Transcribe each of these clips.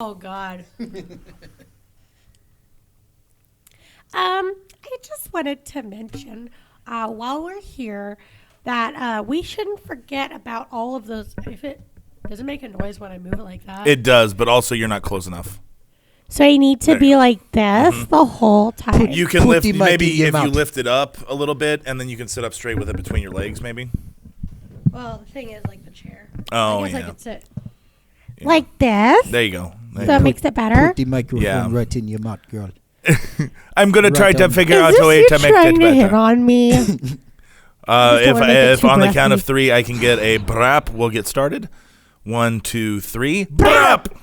Oh, God. I just wanted to mention, while we're here, that we shouldn't forget about all of those. If it doesn't make a noise when I move it like that. It does, but also you're not close enough. So I need to be like this the whole time. You can lift, maybe if you lift it up a little bit, and then you can sit up straight with it between your legs, maybe. Well, the thing is, like the chair. Oh, I guess yeah. I could sit like this. There you go. So that makes it better. Put the microphone right in your mouth, girl. I'm going to try to figure out Is a way this to you make trying it to hit better. on me? If on the count of 3 I can get a brap, we'll get started. 1, 2, 3. Brap!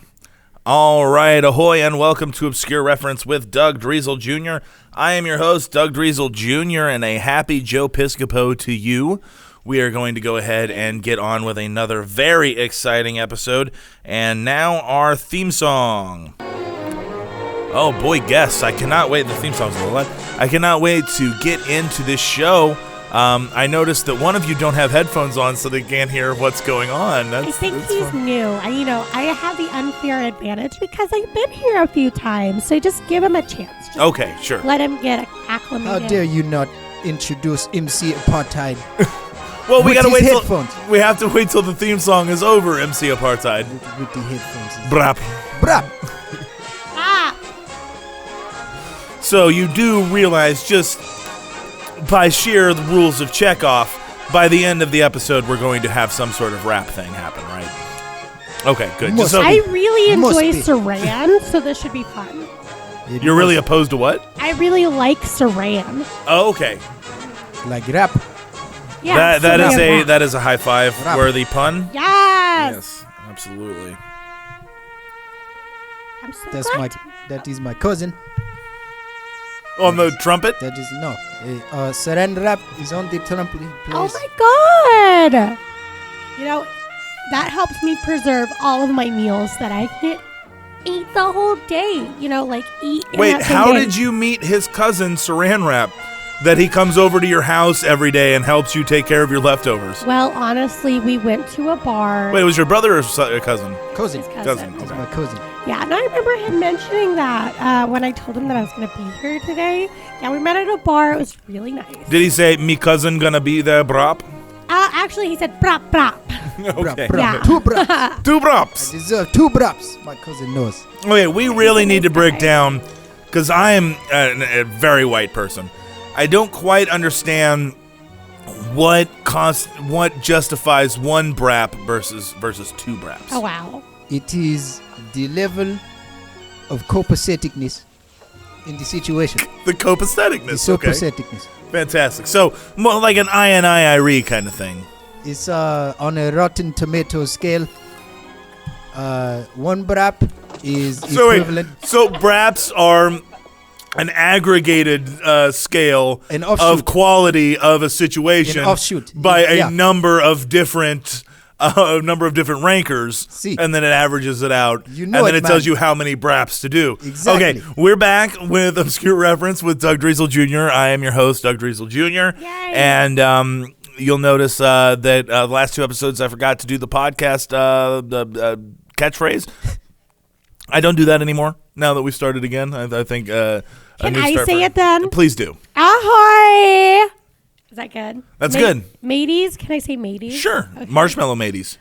All right, ahoy, and welcome to Obscure Reference with Doug Driesel Jr. I am your host, Doug Driesel Jr., and a happy Joe Piscopo to you. We are going to go ahead and get on with another very exciting episode. And now our theme song. Oh boy, guests, I cannot wait. The theme song's a little loud. I cannot wait to get into this show. I noticed that one of you don't have headphones on, so they can't hear what's going on. I think he's new. I have the unfair advantage because I've been here a few times. So just give him a chance. Just okay, sure. let him get acclimated. How dare you not introduce MC Apartheid? Well, we gotta wait headphones. We have to wait till the theme song is over. MC Apartheid. With the headphones. Brap. Brap. Ah! So you do realize, just by sheer rules of Chekhov, by the end of the episode, we're going to have some sort of rap thing happen, right? Okay, good. Just so I really enjoy be. Saran, so this should be fun. you're really opposed to what? I really like Saran. Oh, okay. Like rap. Yeah, that is a high five Rap. worthy pun. Yes. Yes, absolutely. I'm so That's glad. that is my cousin. On the trumpet? That is Saran rap is on the trumpet. Oh my God! That helps me preserve all of my meals that I can eat the whole day. Eat. in Wait, that same how day. did you meet his cousin, Saran Wrap? That he comes over to your house every day and helps you take care of your leftovers? Well, honestly, we went to a bar. Wait, was your brother or cousin? Cousin. His Cousin. That's Okay. my cousin. Yeah, and I remember him mentioning that when I told him that I was going to be here today. Yeah, we met at a bar. It was really nice. Did he say, me cousin gonna be there, brap? Actually, he said brap brap. Okay. Brap. Yeah. 2 braps. 2 I braps. deserve 2 braps. My cousin knows. Okay, we really need to break down, because I am a very white person. I don't quite understand what justifies 1 brap versus 2 braps. Oh, wow. It is the level of copaceticness in the situation. The copaceticness. The Okay. copaceticness. Fantastic. So, more like an I kind of thing. It's on a Rotten Tomato scale. 1 brap is equivalent. So braps are an aggregated scale An offshoot. of quality of a situation An offshoot. by a Yeah. number of different rankers, See. and then it averages it out, You know and then it, it tells man. you how many braps to do. Exactly. Okay, we're back with Obscure Reference with Doug Driesel Jr. I am your host, Doug Driesel Jr. Yay. And you'll notice that the last 2 episodes I forgot to do the podcast catchphrase. I don't do that anymore now that we started again. I think Can I say it then? Please do. Ahoy! Is that good? That's good. Mateys? Can I say mateys? Sure. Okay. Marshmallow mateys.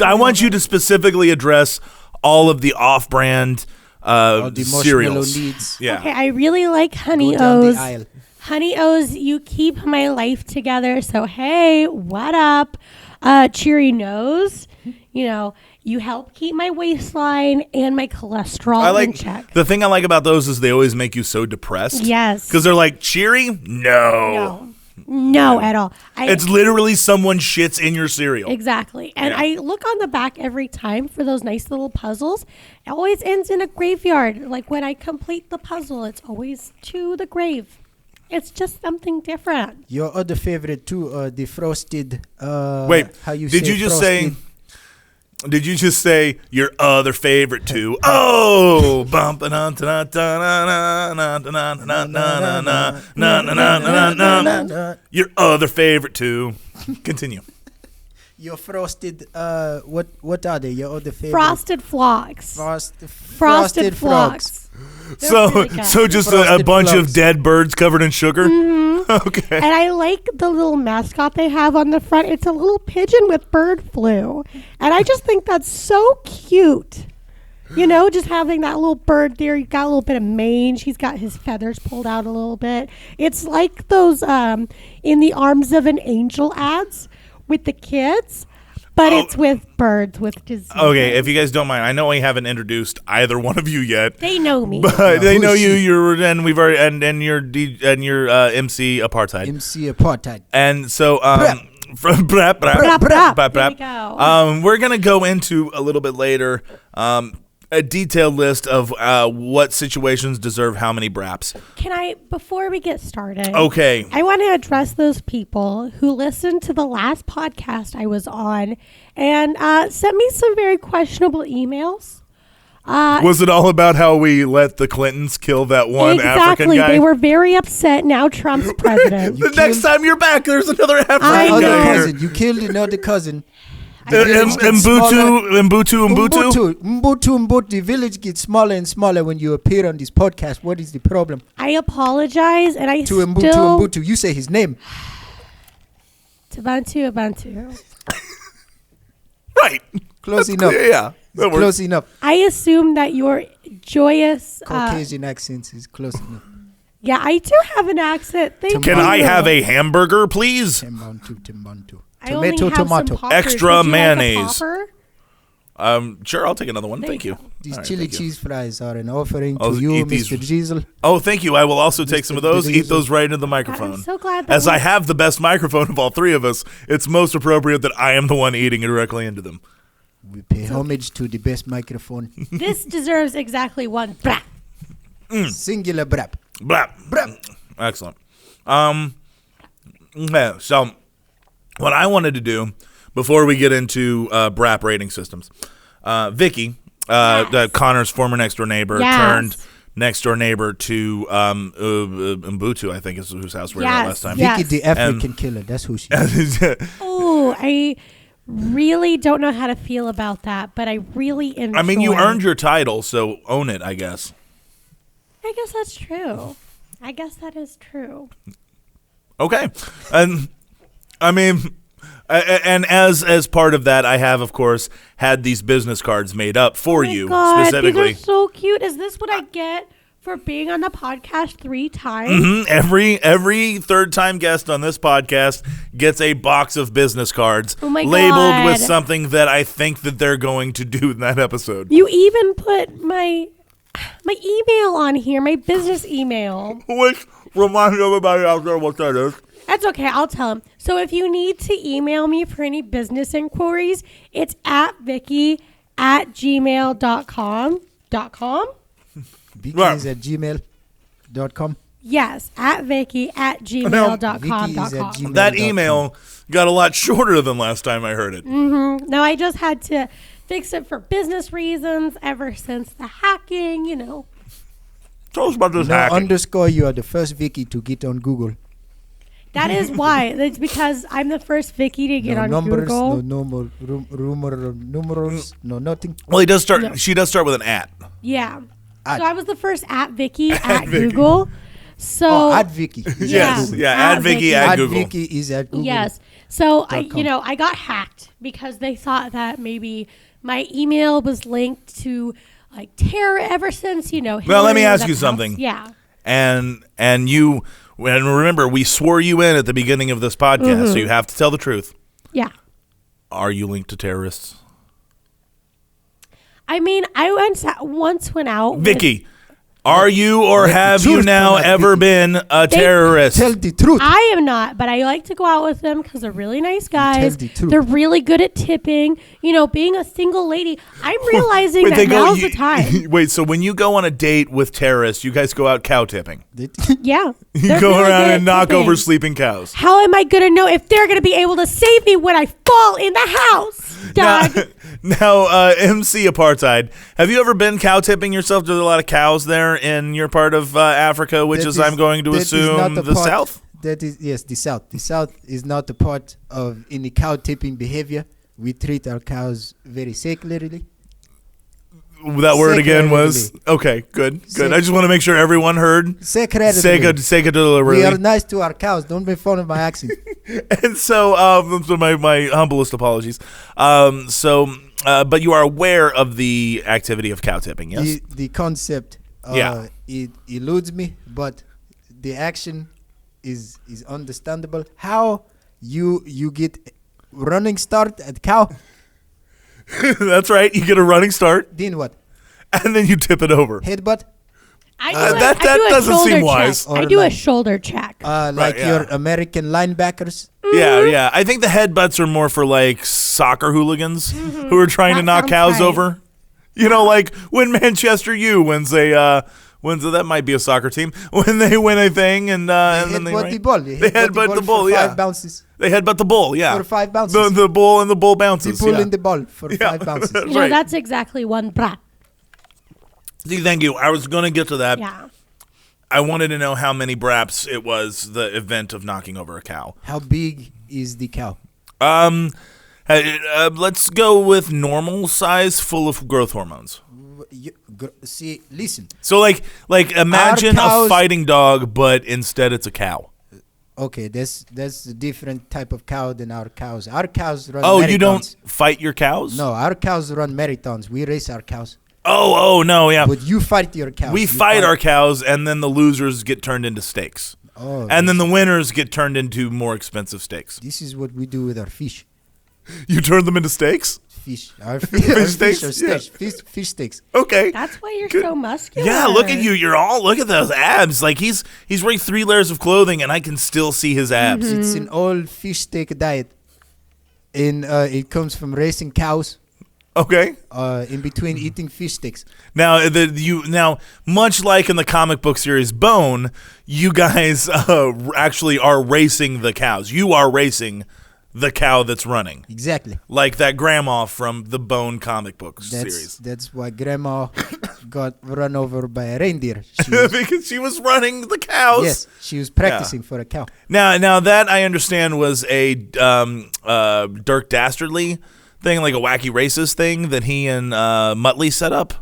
I want you to specifically address all of the off-brand All the marshmallow cereals. needs. Yeah. Okay, I really like Honey Go down O's. the aisle. Honey O's, you keep my life together. So, hey, what up? Cheery Nose, you help keep my waistline and my cholesterol in check. The thing I like about those is they always make you so depressed. Yes. Because they're like, cheery? No. No, at all. It's literally someone shits in your cereal. Exactly. And Yeah. I look on the back every time for those nice little puzzles. It always ends in a graveyard. Like when I complete the puzzle, it's always to the grave. It's just something different. Your other favorite too, the frosted. Wait, how you did say you just frosted? say? Did you just say your other favorite too? Oh, bump na na na na na na na na na na na na na. Your other favorite too. Continue. Your frosted, what are they? Your other favorite? Frosted flocks. Frosted frogs. They're really So good. just a Frosted bunch of Flakes. dead birds covered in sugar? Okay. And I like the little mascot they have on the front. It's a little pigeon with bird flu. And I just think that's so cute. You know, just having that little bird there. You've got a little bit of mange. He's got his feathers pulled out a little bit. It's like those In the Arms of an Angel ads with the kids. But it's with birds with disease. Okay, if you guys don't mind, I know we haven't introduced either one of you yet. They know me. But they know who's you. she? You're and we've already and you're MC Apartheid. MC Apartheid. And so from Brap. There we go. we're gonna go into a little bit later a detailed list of what situations deserve how many braps. Can I, before we get started? Okay. I want to address those people who listened to the last podcast I was on and sent me some very questionable emails. Was it all about how we let the Clintons kill that one African guy? They were very upset. Now Trump's president. The next time you're back, there's another African I guy know. here. Cousin. You killed another cousin. Mbutu. The village gets smaller and smaller when you appear on this podcast. What is the problem? I apologize, and I To Mbutu. You say his name. Ubuntu. Right. Close That's enough. clear, yeah. That works. Close enough. I assume that your joyous... Caucasian accents is close enough. yeah, I do have an accent. Thank Can you. I have a hamburger, please? Timbantu. I only Tomato, have some tomato. poppers. Extra Would you like a mayonnaise. popper? Sure, I'll take another one. Thank you. These All right, chili thank you. cheese fries are an offering I'll to you, eat these. Mr. Driesel. Oh, thank you. I will also take some of those, eat Driesel. those right into the microphone. I'm so glad that As I have the best microphone of all three of us, it's most appropriate that I am the one eating directly into them. We pay homage to the best microphone. this deserves exactly one. Brap. Singular brap. Brap. Brap. Excellent. Okay, so what I wanted to do before we get into Brap rating systems, Vicky, Yes. Connor's former next door neighbor, Yes. turned next door neighbor to Mbutu, I think is whose house we were at Yes. last time. Yeah. Vicky, the African killer. That's who she is. Oh, I really don't know how to feel about that, but I really enjoy. I mean, you earned your title, so own it, I guess. I guess that's true. I guess that is true. Okay, and I mean, and as part of that, I have, of course, had these business cards made up for Oh my you God, specifically. These are so cute. Is this what I get for being on the podcast 3 times? Mhm. Every third time guest on this podcast gets a box of business cards Oh my labeled with God. something that I think that they're going to do in that episode. You even put my email on here, my business email. Which reminds everybody out there what that is. That's okay. I'll tell them. So if you need to email me for any business inquiries, it's at Vikki@gmail.com. Vicky Right. is at gmail.com. Yes, at Vikki@gmail.com. Vicky is at gmail.com. That email got a lot shorter than last time I heard it. No, I just had to fix it for business reasons ever since the hacking, you know. Tell us about this No hacking. underscore, you are the first Vicky to get on Google. That is why. It's because I'm the first Vicky to get No on numbers, Google. no numerals, no nothing. Well, he does start. No. She does start with an at. Yeah. At- So I was the first at Vicky at Vicky. Google. So Oh, at Vicky. Yes. Yeah. Add Vicky at At Google. Vicky is at Google. Yes. So I .com. I got hacked because they thought that maybe my email was linked to like terror ever since, Well, let me Hillary was ask at you the something. house. Yeah. And you. And remember, we swore you in at the beginning of this podcast, so you have to tell the truth. Yeah. Are you linked to terrorists? I mean, I once went out with- Vicky, are you or Let the have you truth now come out, ever Vicky. been a terrorist? Tell the truth. I am not, but I like to go out with them because they're really nice guys. the truth. They're really good at tipping. Being a single lady, I'm realizing that now's the time. Wait, so when you go on a date with terrorists, you guys go out cow tipping? Yeah. You they're go really good around at and knock tipping. over sleeping cows. How am I going to know if they're going to be able to save me when I fall in the house, Doug? Now, MC Apartheid, have you ever been cow tipping yourself? There's a lot of cows there in your part of Africa, which That is, is- I'm going to that is assume, not the part- South? That is yes, the South. The South is not a part of any cow tipping behavior. We treat our cows very secularly. That word again was okay. Good. I just want to make sure everyone heard. Secularly. We are nice to our cows. Don't make fun of my accent. And so, my humblest apologies. But you are aware of the activity of cow tipping, yes? The concept, it eludes me, but the action is understandable. How you get running start at cow? That's right. You get a running start. Then what? And then you tip it over. Headbutt? That doesn't seem wise. I do a shoulder check. Your American linebackers? Yeah. I think the headbutts are more for like soccer hooligans who are trying to knock cows over. You know, like when Manchester U wins that might be a soccer team, when they win a thing and then they headbutt the ball. They headbutt the bull, for 5 bounces. They headbutt the bull, yeah. For 5 bounces. The bull and the bull bounces. The bull in the ball for 5 bounces. That's exactly one brap. Thank you. I was going to get to that. Yeah. I wanted to know how many braps it was, the event of knocking over a cow. How big is the cow? Let's go with normal size, full of growth hormones. See, listen. So like imagine a fighting dog, but instead it's a cow. Okay, that's a different type of cow than our cows. Our cows run marathons. You don't fight your cows? No, our cows run marathons. We race our cows. Oh, no, yeah. But you fight your cows. We fight our cows, and then the losers get turned into steaks. Oh, and then the winners get turned into more expensive steaks. This is what we do with our fish. You turn them into steaks? Fish. Our fish steaks? Yeah. Fish steaks. Okay. That's why you're so muscular. Yeah, look at you. Look at those abs. Like he's wearing 3 layers of clothing, and I can still see his abs. Mm-hmm. It's an old fish steak diet. And it comes from racing cows. Okay. In between eating fish sticks. Now, much like in the comic book series Bone, you guys actually are racing the cows. You are racing the cow that's running. Exactly. Like that grandma from the Bone comic book series. That's why grandma got run over by a reindeer. Because she was running the cows. Yes, she was practicing for a cow. Now that I understand was a Dirk Dastardly thing, like a wacky racist thing that he and Muttley set up.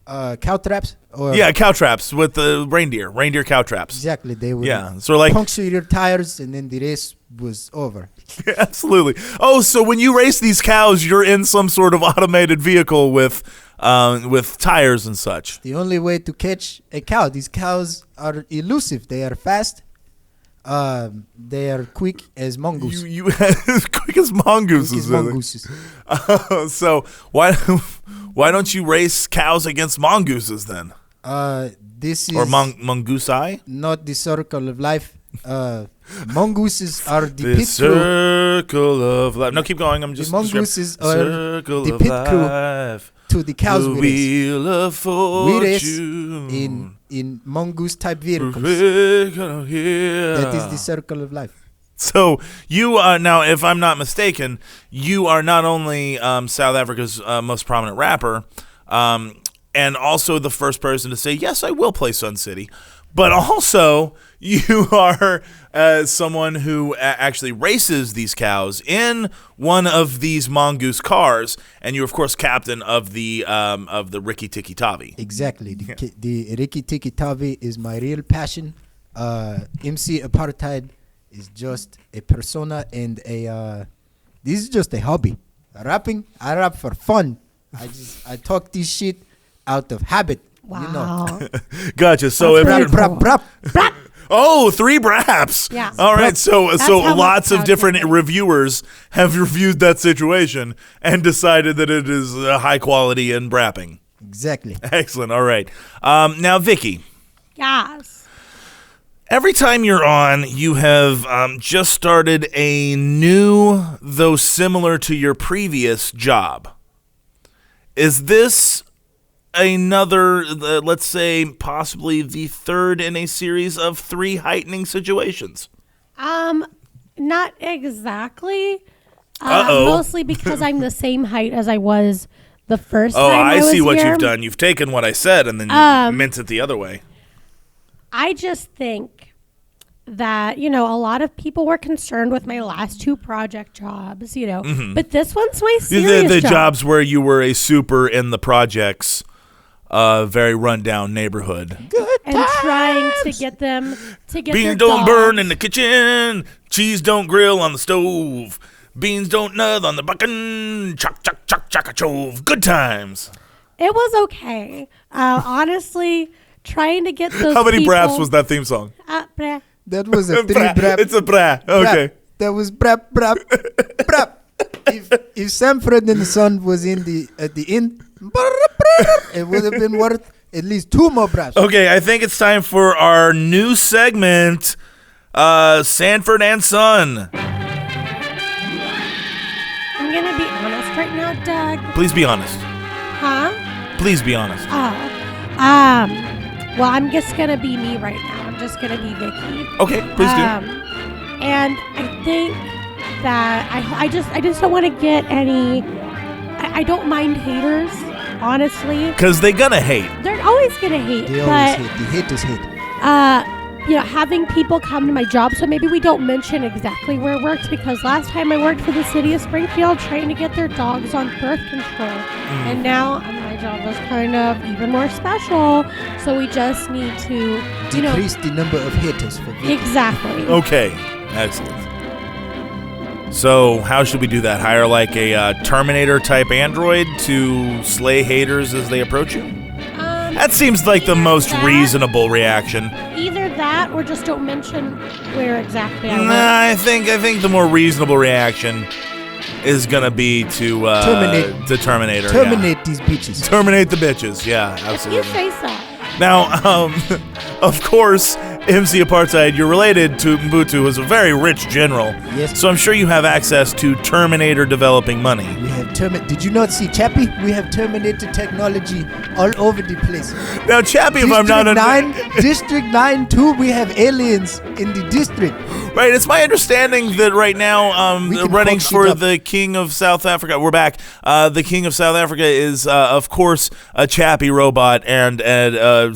Cow traps? Cow traps with the reindeer cow traps. Exactly. They would so like puncture your tires and then the race was over. Absolutely. Oh, so when you race these cows, you're in some sort of automated vehicle with tires and such. The only way to catch a cow. These cows are elusive. They are fast. They are quick as mongoose. Quick as mongooses. So why don't you race cows against mongooses then? This is mongoosei? Not the circle of life. Mongooses are the pit circle of life. No, keep going. I'm just mongooses are the pit crew to the cows. The wheel of fortune. We race in mongoose type vehicles. That is the circle of life. So you are now, if I'm not mistaken, you are not only South Africa's most prominent rapper, and also the first person to say, yes, I will play Sun City, but also you are someone who actually races these cows in one of these mongoose cars, and you're of course captain of the Rikki Tikki Tavi. Exactly. The Rikki Tikki Tavi is my real passion. MC Apartheid is just a persona and this is just a hobby. Rapping, I rap for fun. I talk this shit out of habit. Wow. You know. Gotcha. So Brap. Oh, 3 braps. Yeah. All right. So lots of different tipping. reviewers have reviewed that situation and decided that it is high quality in brapping. Exactly. Excellent. All right. Now, Vicky. Yes. Every time you're on, you have just started a new, though similar to your previous job. Is this another, let's say, possibly the third in a series of 3 heightening situations? Not exactly. Uh-oh. Mostly because I'm the same height as I was the first time I was see what here. you've done. You've taken what I said and then you meant it the other way. I just think that, you know, a lot of people were concerned with my last 2 project jobs, you know, but this one's my serious the job. jobs where you were a super in the projects, very rundown neighborhood. And trying to get them to get Beans their don't dogs. burn in the kitchen. Cheese don't grill on the stove. Beans don't nut on the buckin. Chuck, chuck, chuck, chuck a chove. Good times. It was okay. Honestly, trying to get those How many people, braps was that theme song? Brap. That was a 3 Bra. brap. It's a bra. Okay. Brap. That was brap, brap, brap. If Sanford and Son was at the end, it would have been worth at least 2 more braps. Okay, I think it's time for our new segment, Sanford and Son. I'm gonna be honest right now, Doug. Please be honest. Huh? Please be honest. Oh. Well, I'm just gonna be me right now. I'm just gonna be Vicky. Okay, please do. And I think that I just don't want to get any. I don't mind haters, honestly. Because they gonna hate. They're always gonna hate, They but always hate. The haters hate. you know, having people come to my job, so maybe we don't mention exactly where it works, because last time I worked for the city of Springfield trying to get their dogs on birth control, and now my job was kind of even more special, so we just need to, you know, Decrease the number of haters for Vicky. exactly. Okay, excellent. So how should we do that? Hire like a Terminator type android to slay haters as they approach you? That seems like the either most that- reasonable reaction. Either that, or just don't mention where exactly I work. Nah, I think the more reasonable reaction is gonna be to Terminate. the Terminator. Terminate these bitches. Yeah. Terminate the bitches. Yeah, You absolutely. say so. Now, of course, MC Apartheid, you're related to Mbutu, who's a very rich general. Yes. So I'm sure you have access to Terminator developing money. We have Did you not see Chappie? We have Terminator technology all over the place. Now, Chappie, if I'm not District 9 too, we have aliens in the district. right, it's my understanding that right now, We can running fuck shit for up. the King of South Africa. We're back. The King of South Africa is, of course, a Chappie robot and a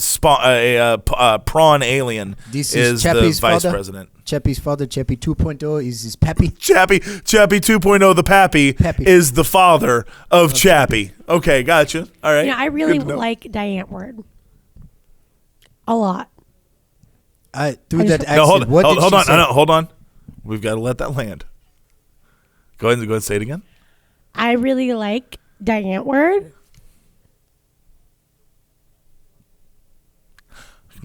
prawn alien. This is is Chappie's the vice father. president. Chappie's father, Chappie 2.0, is his pappy. Chappie 2.0, the Pappy, Pappy. is the father of Chappie. Okay, gotcha. All right. You know, I really Good to know. like Diane Word. A lot. Do I that just- accent. No, hold What did hold she on. say? No, hold on. We've got to let that land. Go ahead and say it again. I really like Diane Word.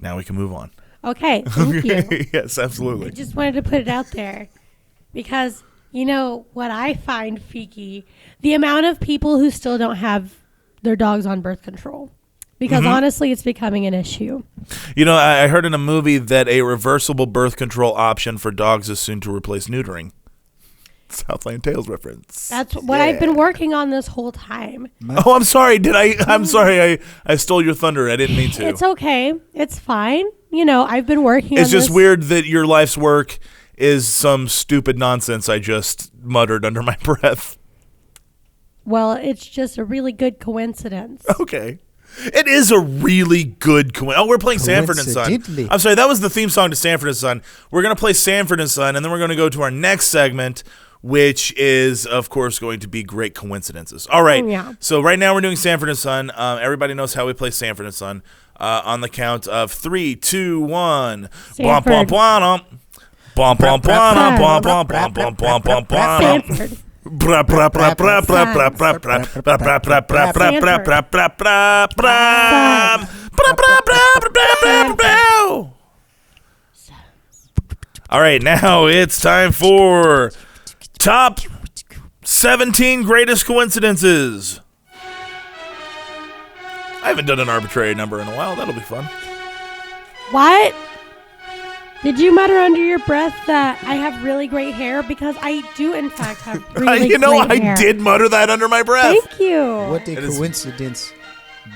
Now we can move on. Okay, thank you. Yes, absolutely. I just wanted to put it out there because, you know, what I find freaky, the amount of people who still don't have their dogs on birth control. Because honestly, it's becoming an issue. You know, I heard in a movie that a reversible birth control option for dogs is soon to replace neutering. Southland Tales reference. That's what I've been working on this whole time. Oh, I'm sorry. I'm sorry. I stole your thunder. I didn't mean to. It's okay. It's fine. You know, I've been working on It's just this. weird that your life's work is some stupid nonsense I just muttered under my breath. Well, it's just a really good coincidence. Okay. It is a really good coincidence. Oh, we're playing Sanford and Son. Coincidentally. I'm sorry, that was the theme song to Sanford and Son. We're going to play Sanford and Son, and then we're going to go to our next segment, which is, of course, going to be Great Coincidences. All right. Yeah. So right now we're doing Sanford and Son. Everybody knows how we play Sanford and Son. On the count of 3, 2, 1. Bwomp, bwomp, bwomp. Bwomp, bwomp, bwomp, bwomp, bwomp, bwomp, bwomp, bwomp, bwomp, bwomp. Sanford. Bra bra bra bra bra bra bra bra bra bra bra bra bra bra bra bra bra bra bra. All right, now it's time for top 17 greatest coincidences. I haven't done an arbitrary number in a while. That'll be fun. What? Did you mutter under your breath that I have really great hair? Because I do, in fact, have really You know, great I hair. did mutter that under my breath. Thank you. What a It is- coincidence.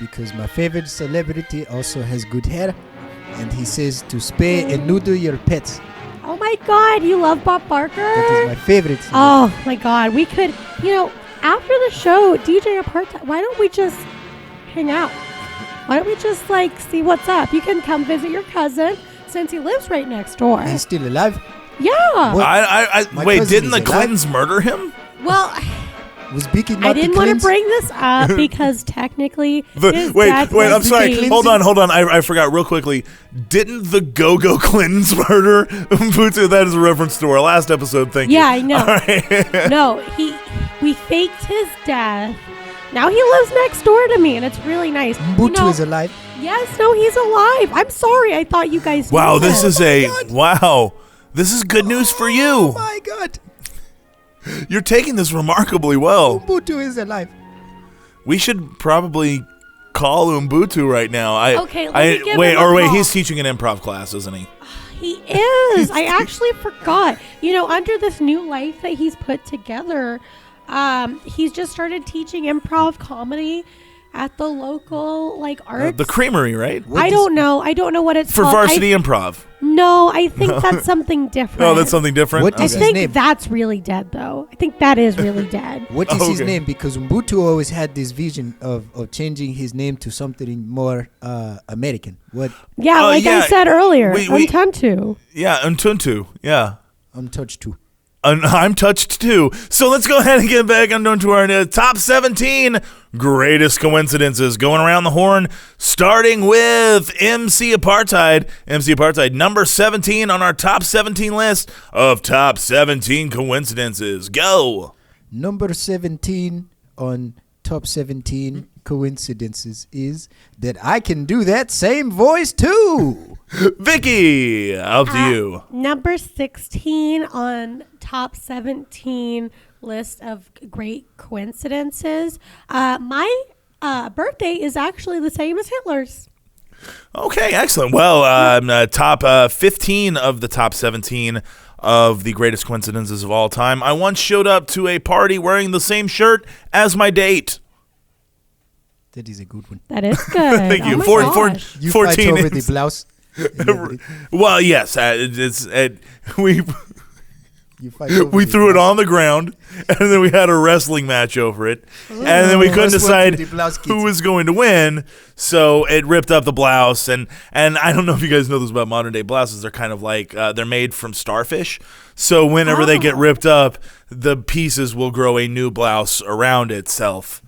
Because my favorite celebrity also has good hair. And he says to spay and neuter your pets. Oh my God, you love Bob Barker? That is my favorite. Oh my God, we could, you know, after the show, DJ Apartheid, why don't we just hang out? Why don't we just like see what's up? You can come visit your cousin, since he lives right next door. He's still alive? Yeah. What? My Wait, cousin didn't is the alive? Clintons murder him? Well, Was Vikki not I didn't the want to Clintons? bring this up because technically his Wait, death I'm was sorry. the- Hold on. I forgot real quickly. Didn't the Go-Go Clintons murder Umbutu? That is a reference to our last episode. Thank you. Yeah, I know. All right. No, we faked his death. Now he lives next door to me, and it's really nice. Umbutu is alive. Yes, no, he's alive. I'm sorry. I thought you guys knew Wow, this this. is wow. This is good news for Oh you. my God. You're taking this remarkably well. Umbutu is alive. We should probably call Umbutu right now. Okay, let me give him a wait, call. He's teaching an improv class, isn't he? He is. I actually forgot. Under this new life that he's put together, he's just started teaching improv comedy at the local arts. The Creamery, right? What I is- don't know. I don't know what it's For called. varsity improv. No, I think that's something different. Oh, that's something different. What I is Okay. his think name? that's really dead, though. I think that is really dead. What is his Okay. name? Because Umbutu always had this vision of changing his name to something more American. What? Yeah, like yeah. I said earlier, We- Untuntu. Yeah, Untuntu. Yeah. Untouched too. I'm touched too. So let's go ahead and get back into our top 17 greatest coincidences. Going around the horn, starting with MC Apartheid. MC Apartheid, number 17 on our top 17 list of top 17 coincidences. Go. Number 17 on top 17 coincidences is that I can do that same voice too. Vicky, up to you. Number 16 on top 17 list of great coincidences. My birthday is actually the same as Hitler's. Okay, excellent. Well, top 15 of the top 17 of the greatest coincidences of all time. I once showed up to a party wearing the same shirt as my date. That is a good one. That is good. Thank you. Oh my Four- gosh. You 14 fight over the is- blouse. Well, yes, we You fight over we the threw it blouse. on the ground, and then we had a wrestling match over it, and then we couldn't Let's decide work with the blouse who kids. was going to win. So it ripped up the blouse, and I don't know if you guys know this about modern day blouses. They're kind of like they're made from starfish. So whenever they get ripped up, the pieces will grow a new blouse around itself.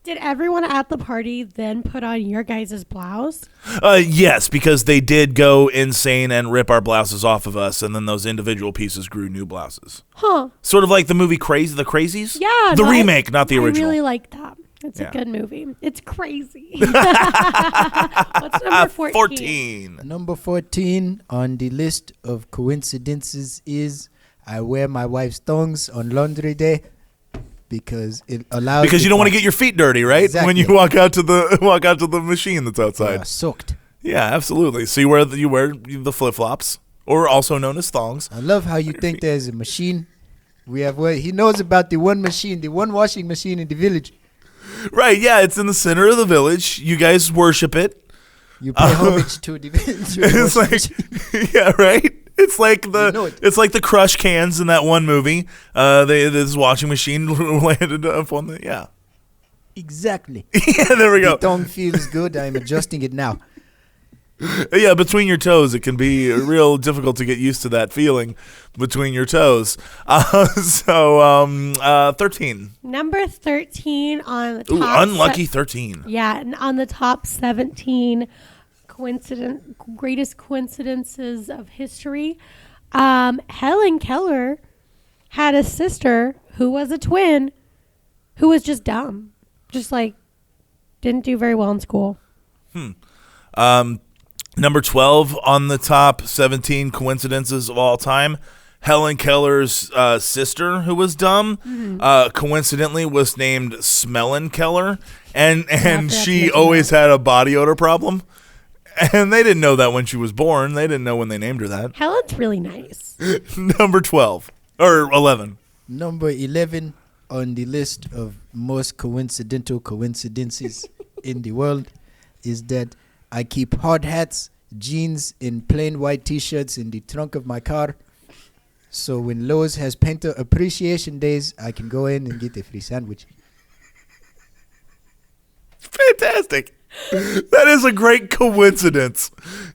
Did everyone at the party then put on your guys' blouse? Yes, because they did go insane and rip our blouses off of us, and then those individual pieces grew new blouses. Huh. Sort of like the movie Crazy, The Crazies? Yeah. The no, remake, not the original. I really like that. It's Yeah. a good movie. It's crazy. What's number 14? 14. Number 14 on the list of coincidences is I wear my wife's thongs on laundry day because it allows Because you don't want to get get your feet dirty, right? Exactly. When you walk out to the machine that's outside. soaked. Yeah, absolutely. So you wear the flip-flops, or also known as thongs. I love how you think there's a machine. We have he knows about the one machine, the one washing machine in the village. Right, yeah, it's in the center of the village. You guys worship it. You pay homage to the It's washing machine. like yeah, right? It's like You know it. it's like the crush cans in that one movie. This washing machine landed up on the yeah. Exactly. Yeah, there we The go. tongue feels good. I'm adjusting it now. Yeah, between your toes, it can be real difficult to get used to that feeling between your toes. 13. Number 13 on the top. Ooh, unlucky 13. Yeah, and on the top 17 greatest coincidences of history. Helen Keller had a sister who was a twin who was just dumb. Just didn't do very well in school. Number 12 on the top 17 coincidences of all time. Helen Keller's sister, who was dumb, coincidentally was named Smellin Keller, and she always had a body odor problem. And they didn't know that when she was born. They didn't know when they named her that. Helen's really nice. Number 12 or 11. Number 11 on the list of most coincidental coincidences in the world is that I keep hard hats, jeans, and plain white T-shirts in the trunk of my car. So when Lowe's has Painter Appreciation Days, I can go in and get a free sandwich. Fantastic. That is a great coincidence.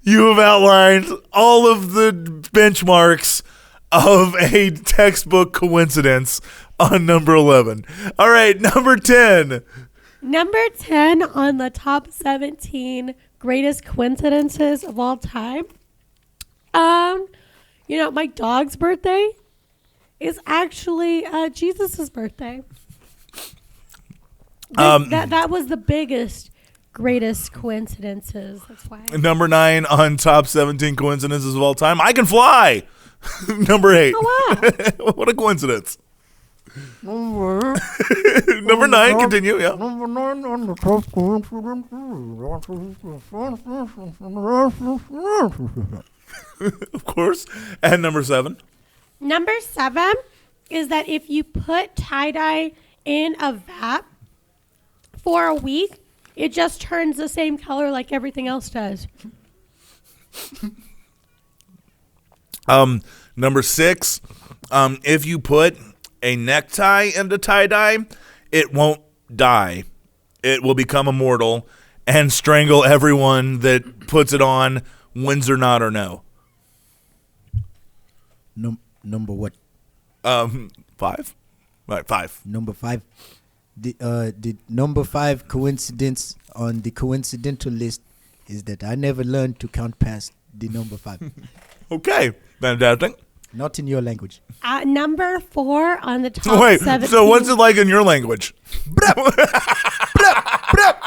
you have outlined all of the benchmarks of a textbook coincidence on number 11. All right, number 10. Number 10 on the top 17 greatest coincidences of all time. My dog's birthday is actually Jesus' birthday. That was the biggest, greatest coincidences. That's why. Number 9 on top 17 coincidences of all time. I can fly. Number 8. Oh, wow. What a coincidence. Number 9, continue, yeah. Number 9 on the top Of course. And number 7. Number 7 is that if you put tie-dye in a vat for a week, it just turns the same color like everything else does. Number 6, if you put a necktie into tie-dye, it won't die. It will become immortal and strangle everyone that puts it on, wins or not or no. Number what? 5? All right, 5. Number 5. The number 5 coincidence on the coincidental list is that I never learned to count past the number 5. Okay, fantastic. Not in your language. Number 4 on the top Wait, 17. so what's it like in your language? Brap, brap, brap,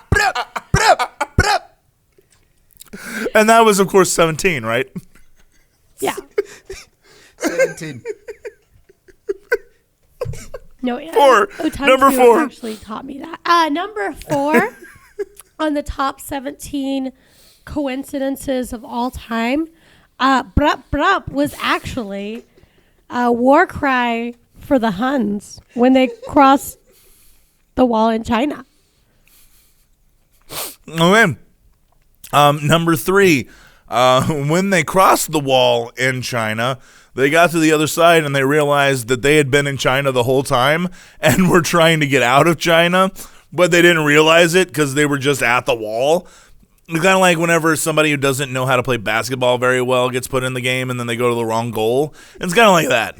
brap, brap, brap. And that was, of course, 17, right? Yeah. 17. No, 4. Number 4 actually taught me that. Number 4 on the top 17 coincidences of all time. Brap Brap was actually a war cry for the Huns when they crossed the wall in China. Okay. Number 3, when they crossed the wall in China, they got to the other side and they realized that they had been in China the whole time and were trying to get out of China, but they didn't realize it because they were just at the wall. It's kind of like whenever somebody who doesn't know how to play basketball very well gets put in the game and then they go to the wrong goal. It's kind of like that.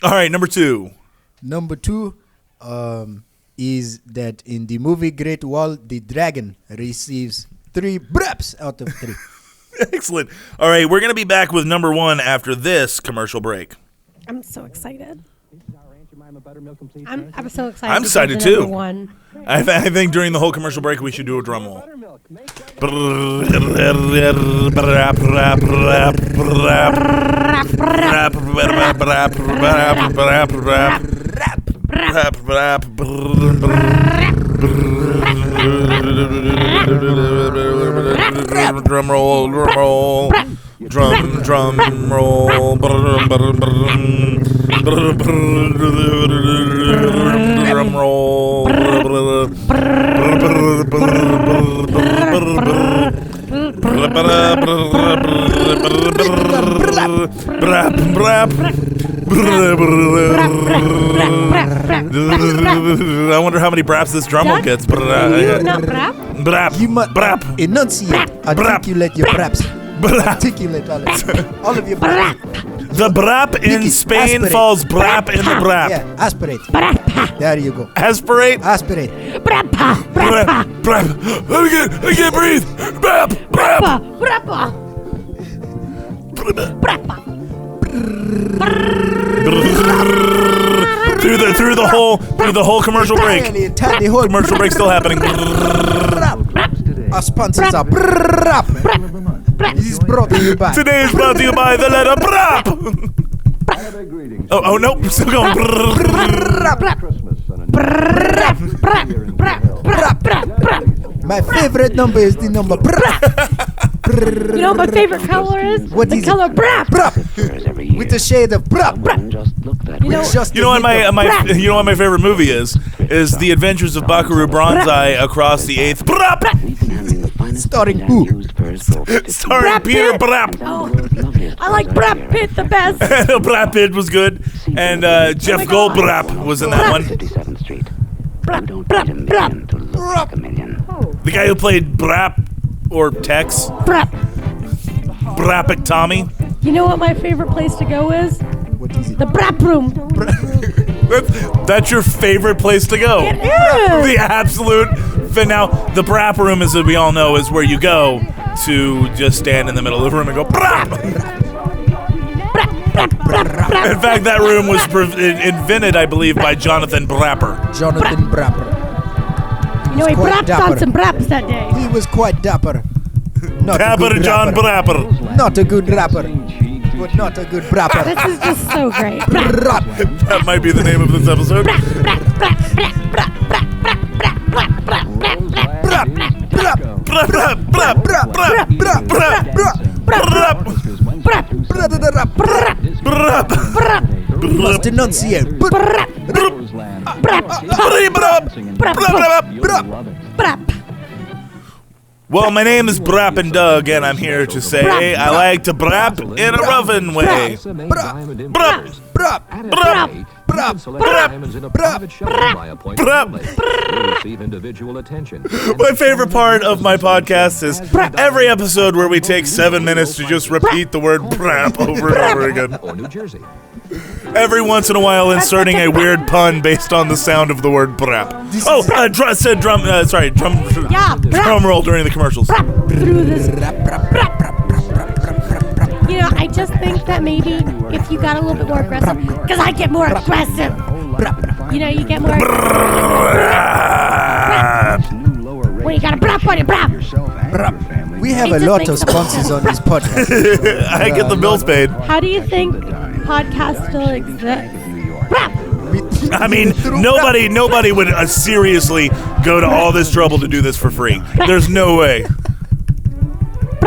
All right, number 2. Number 2 is that in the movie Great Wall, the dragon receives 3 braps out of 3. Excellent. All right, we're going to be back with number 1 after this commercial break. I'm so excited. I'm so excited. I'm to excited do the number too. 1. I think during the whole commercial break we should do a drum roll. Drum roll, drum roll. Drum roll. Drum roll. I wonder how many braps this drum roll gets. Can you not brap? Brap. You must Brap. enunciate, articulate your braps. Brap. Articulate all of your braps. The brap in Vicky, Spain aspirate. falls brap in the brap. Yeah, aspirate. Brappa. There you go. Aspirate. Aspirate. Brappa. Brap. Brappa. Brap. I can't breathe. Brap. Brap. Brappa. Brappa. Through the whole commercial break. The whole Commercial break still happening. Our sponsors are Brap. This is brought to you by. Today is brought to you by the letter brap. Oh no, still going. My favorite number is the number Brap. You know what my favorite color is? What the is color it? Brap. Brap. With a shade of Brap. You know, You know what my favorite movie is? Is The Adventures of Buckaroo Bronzeye Across the Eighth. Brap. Starring who? Starring Brap Peter Pitt. Brap. Oh, I like Brap Pitt the best. Brap Pitt was good, and Jeff my God. Goldbrap was in that one. 57th Street. Brap, You don't brap, need a brap. million to look like a million. The guy who played Brap or Tex. Brap. Brappic Tommy. You know what my favorite place to go is? What is it? The Brap Room. That's your favorite place to go. It is. The absolute. Now, the Brap Room, as we all know, is where you go to just stand in the middle of the room and go, Brap! In fact, that room was invented, I believe, by Jonathan Brapper. Jonathan Brapper. You know, he brapped on some braps that day. He was quite dapper. Not a Dapper good John rapper. Brapper. Not a good rapper, but not a good brapper. This is just so great. That might be the name of this episode. You must enunciate. Well, my name is Brappin' Doug, and I'm here to say I like to brap in a rovin' way. Brap, Brap, brap, My favorite part of my podcast is every episode where we take 7 minutes to just repeat the word brap over and over again. Every once in a while inserting a weird pun based on the sound of the word brap. Drum roll during the commercials. Through this. You know, I just think that maybe if you got a little bit more aggressive, because I get more aggressive. You know, you get more when you got a brap on your brap. We have a lot of sponsors on this podcast. I get the bills paid. How do you think podcasts still exist? Brap. I mean, nobody would seriously go to all this trouble to do this for free. There's no way.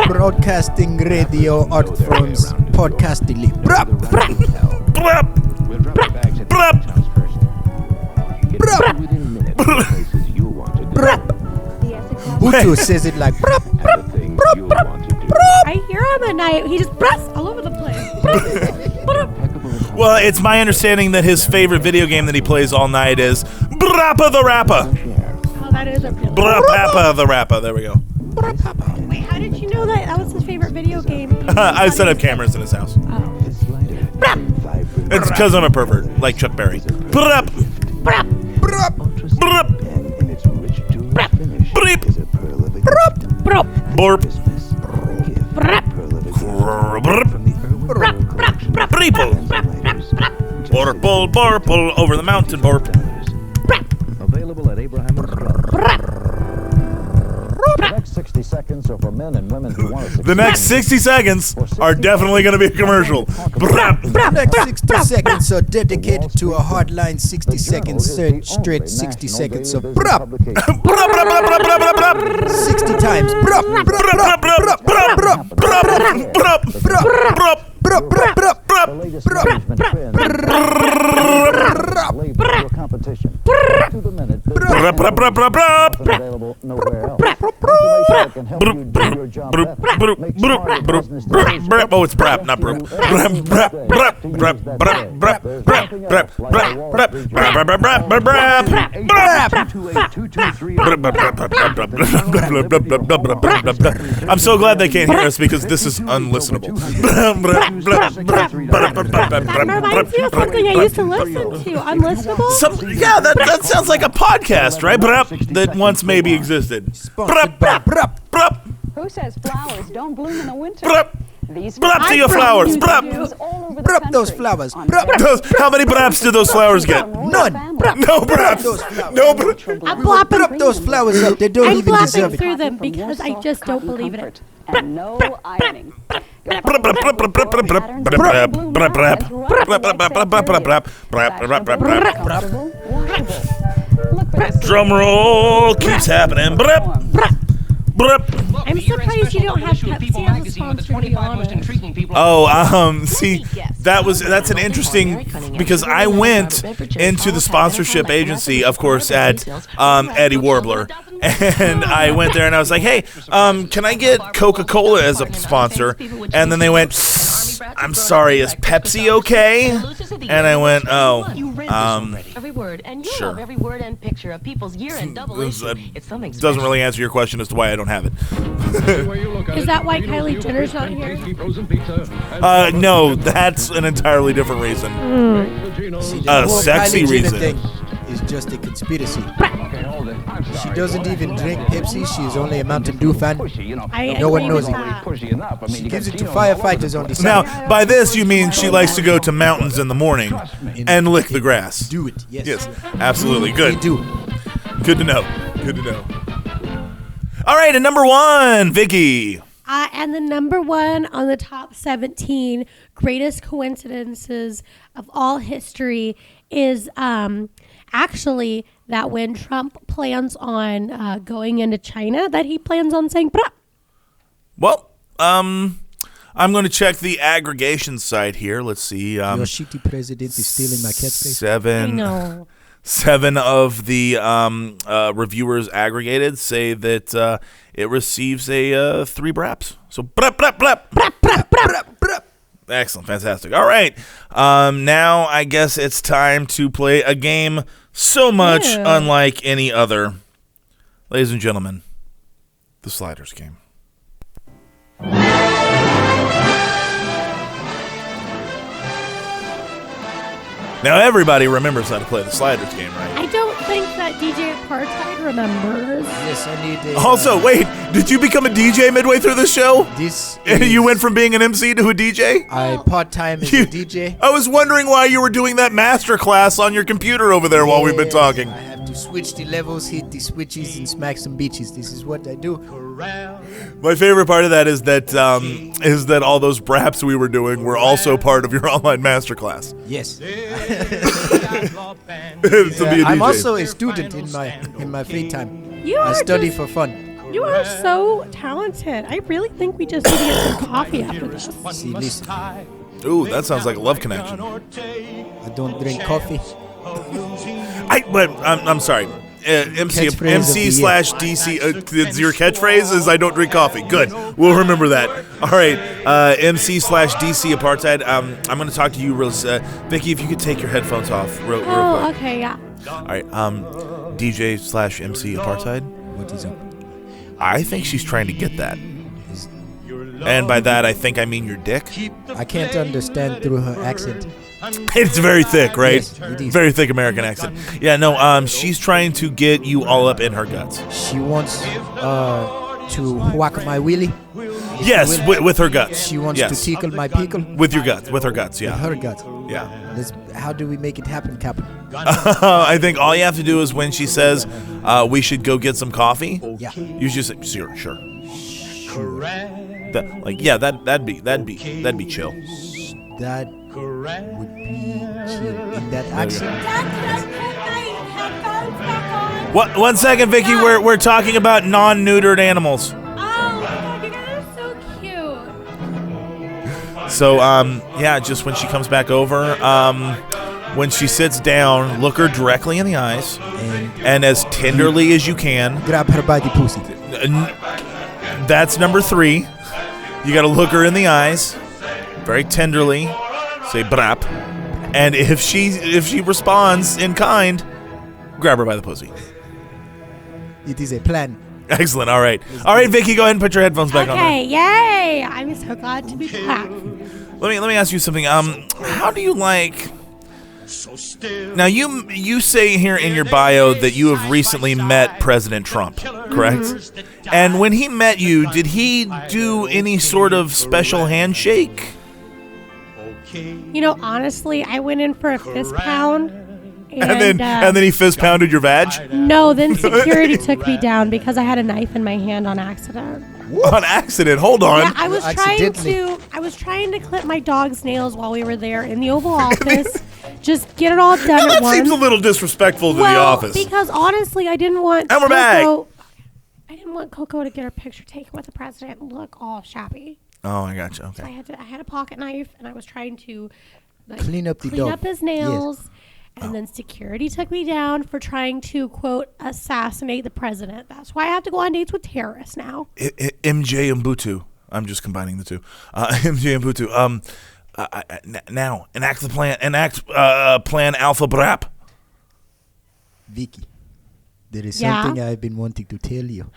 Broadcasting radio art forms podcastingly. Brap, brap, brap, brap, brap, brap. Utu says it like brap, brap, brap, brap, brap. I hear him at night. He just braps all over the place. Well, it's my understanding that his favorite video game that he plays all night is Brappa the Rappa. Oh, that is a really Brappa the Rappa. There we go. Wait, how did you know that? That was his favorite video game. I set up cameras in his house. Oh. It's because I'm a pervert, like Chuck Berry. Brap, Brap. brap, brap, breep, Brap. Brap. borp, Brap. brap, breeple, borple, borple, over the mountain, borp. Available at Abraham's. The next 60 seconds are for men and women who want to succeed. The next 60 seconds are definitely going to be a commercial. Brap. Next 60 seconds are dedicated to a hardline 60 seconds straight 60 seconds of brap. 60 times. Brap, brap, brap, brap, brap, brap, brap, brap, brap, brap. Brap, brap, brap, brap, brap, brap, competition. To the minute. Brap, brap, brap, brap, brap. Available nowhere else. Information that can help you do your job better. Make smarter business decisions. Oh, it's brap, not brap. Brap, brap, brap, brap, brap, brap, brap, brap, brap, brap, brap, brap, brap. I'm so glad they can't hear us because this is unlistenable. That reminds me of something I used to listen to. Unlistenable? Yeah, that sounds like a podcast, right? That once maybe existed. Who says flowers don't bloom in the winter? These Brap to your flowers. Brap. Brap those flowers. Brap. How many braps do those flowers get? None. No braps. No braps. I'm blopping. Brap those flowers up. They don't I'm even deserve blopping it. through them because I just don't believe in it. And no ironing. Drum roll keeps happening. I'm surprised you don't have Pepsi as a sponsor, to be honest. See, that's an interesting, because I went into the sponsorship agency, of course, at Eddie Warbler, and I went there and I was like, hey, can I get Coca-Cola as a sponsor? And then they went, I'm sorry, is Pepsi okay? And I went, word, and you Sure. love every word and picture of people's year and double issue. It's something special. Doesn't really answer your question as to why I don't have it. Is that why Kylie Jenner's not here? No, that's an entirely different reason. See, A the whole sexy Kylie Jenner reason. thing is just a conspiracy. She doesn't even drink Pepsi. She's only a Mountain Dew fan. No one knows it. She gives it to firefighters on the side. Now, by this you mean she likes to go to mountains in the morning and lick the grass. Do it. Yes. Yes, absolutely. Good. We do. Good to know. Good to know. All right, and number 1, Vicky. And the number 1 on the top 17 greatest coincidences of all history is actually that when Trump plans on going into China, that he plans on saying Brap. Well, I'm going to check the aggregation site here. Let's see. Your shitty president is stealing my catchphrase. I know. 7 of the reviewers aggregated say that it receives a 3 braps. So brap, brap, brap. Brap, brap, brap, brap. Excellent. Fantastic. All right. Now I guess it's time to play a game so much unlike any other. Ladies and gentlemen, the Sliders game. Now everybody remembers how to play the Sliders game, right? I don't think that DJ Apartheid remembers. Yes, I need a... Also, wait, did you become a DJ midway through the show? This You is- went from being an MC to a DJ? I part-time as a DJ. I was wondering why you were doing that master class on your computer over there while we've been Yes, talking. I have to switch the levels, hit the switches, and smack some beaches. This is what I do. My favorite part of that is that all those braps we were doing were also part of your online master class. Yes. To be a DJ. I'm also a student in my free time. I study for fun. You are so talented. I really think we just need to get some coffee after this. See, listen, Ooh, that sounds like a love connection. I don't drink coffee. I'm sorry. MC Catchphrase of the year. slash DC. It's your catchphrase is I don't drink coffee. Good. We'll remember that. All right. MC slash DC Apartheid. I'm going to talk to you real. Vicky, if you could take your headphones off real quick. Oh, okay, yeah. All right. DJ slash MC Apartheid. What is up? I think she's trying to get that. And by that, I think I mean your dick. I can't understand through her accent. It's very thick, right? Yes, it is. Very thick American accent. Yeah, no, she's trying to get you all up in her guts. She wants to whack my willy. Yes, with her guts. She wants yes. to tickle my pickle. With your guts, with her guts, yeah. Her guts. Yeah. How do we make it happen, Cap? I think all you have to do is when she says we should go get some coffee, Yeah. you just say, sure. That'd be chill. That would be chill in that accent. One second, Vicky. We're talking about non-neutered animals. Oh my god, you guys are so cute. So just when she comes back over, when she sits down, look her directly in the eyes, and as tenderly as you can. Grab her by the pussy. That's number 3. You got to look her in the eyes, very tenderly, say brap, and if she responds in kind, grab her by the pussy. It is a plan. Excellent. All right, Vicky, go ahead and put your headphones back on. Okay, yay! I'm so glad to be back. Let me ask you something. How do you like? Now you say here in your bio that you have recently met President Trump, correct? And when he met you, did he do any sort of special handshake? You know, honestly, I went in for a fist pound. And then he fist pounded your vag? No, then security took me down because I had a knife in my hand on accident. On accident? Hold on. Yeah, I was Accidentally. trying to clip my dog's nails while we were there in the Oval Office. Just get it all done at That once. seems a little disrespectful to the Well, office. because honestly, I didn't want And we're back. I didn't want Coco to get her picture taken with the president and look all shabby. Oh, I gotcha. So Okay. I had a pocket knife and I was trying to Clean up the dog. his nails. And then security took me down for trying to, quote, assassinate the president. That's why I have to go on dates with terrorists now. MJ and Mbutu. I'm just combining the two. MJ and Mbutu. Now enact the plan. Enact Plan Alpha Brap. Vicky, there is Yeah? something I've been wanting to tell you.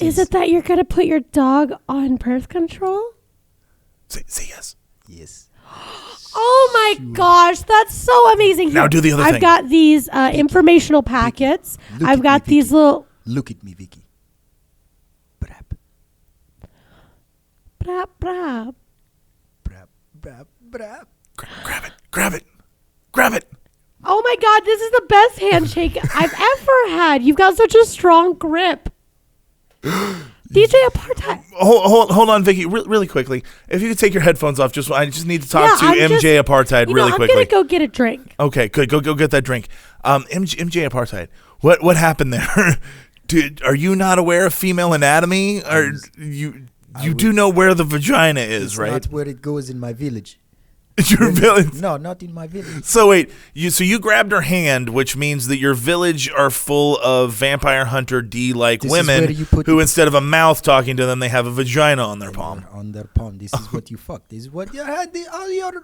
Is it that you're going to put your dog on birth control? Say yes. Yes. Oh my gosh, that's so amazing. Now do the other I've thing. got these informational packets. Look I've at got me, these Vicky. little Look at me, Vicky. Brap. brap brap. Brap. Brap. Brap. Grab it. Oh my god, this is the best handshake I've ever had. You've got such a strong grip. DJ Apartheid. Hold on, Vicky, really quickly. If you could take your headphones off, I just need to talk to I'm MJ Apartheid really quickly. I'm gonna go get a drink. Okay, good. Go get that drink. MJ Apartheid. What happened there? Are you not aware of female anatomy? Or you do know where the vagina is, It's right? not where it goes in my village. Your village. No, not in my village. So wait, you grabbed her hand, which means that your village are full of vampire hunter D-like This is women where you put who, it. instead of a mouth talking to them, they have a vagina on their palm. On their palm. This is what you fuck. This is what your hand.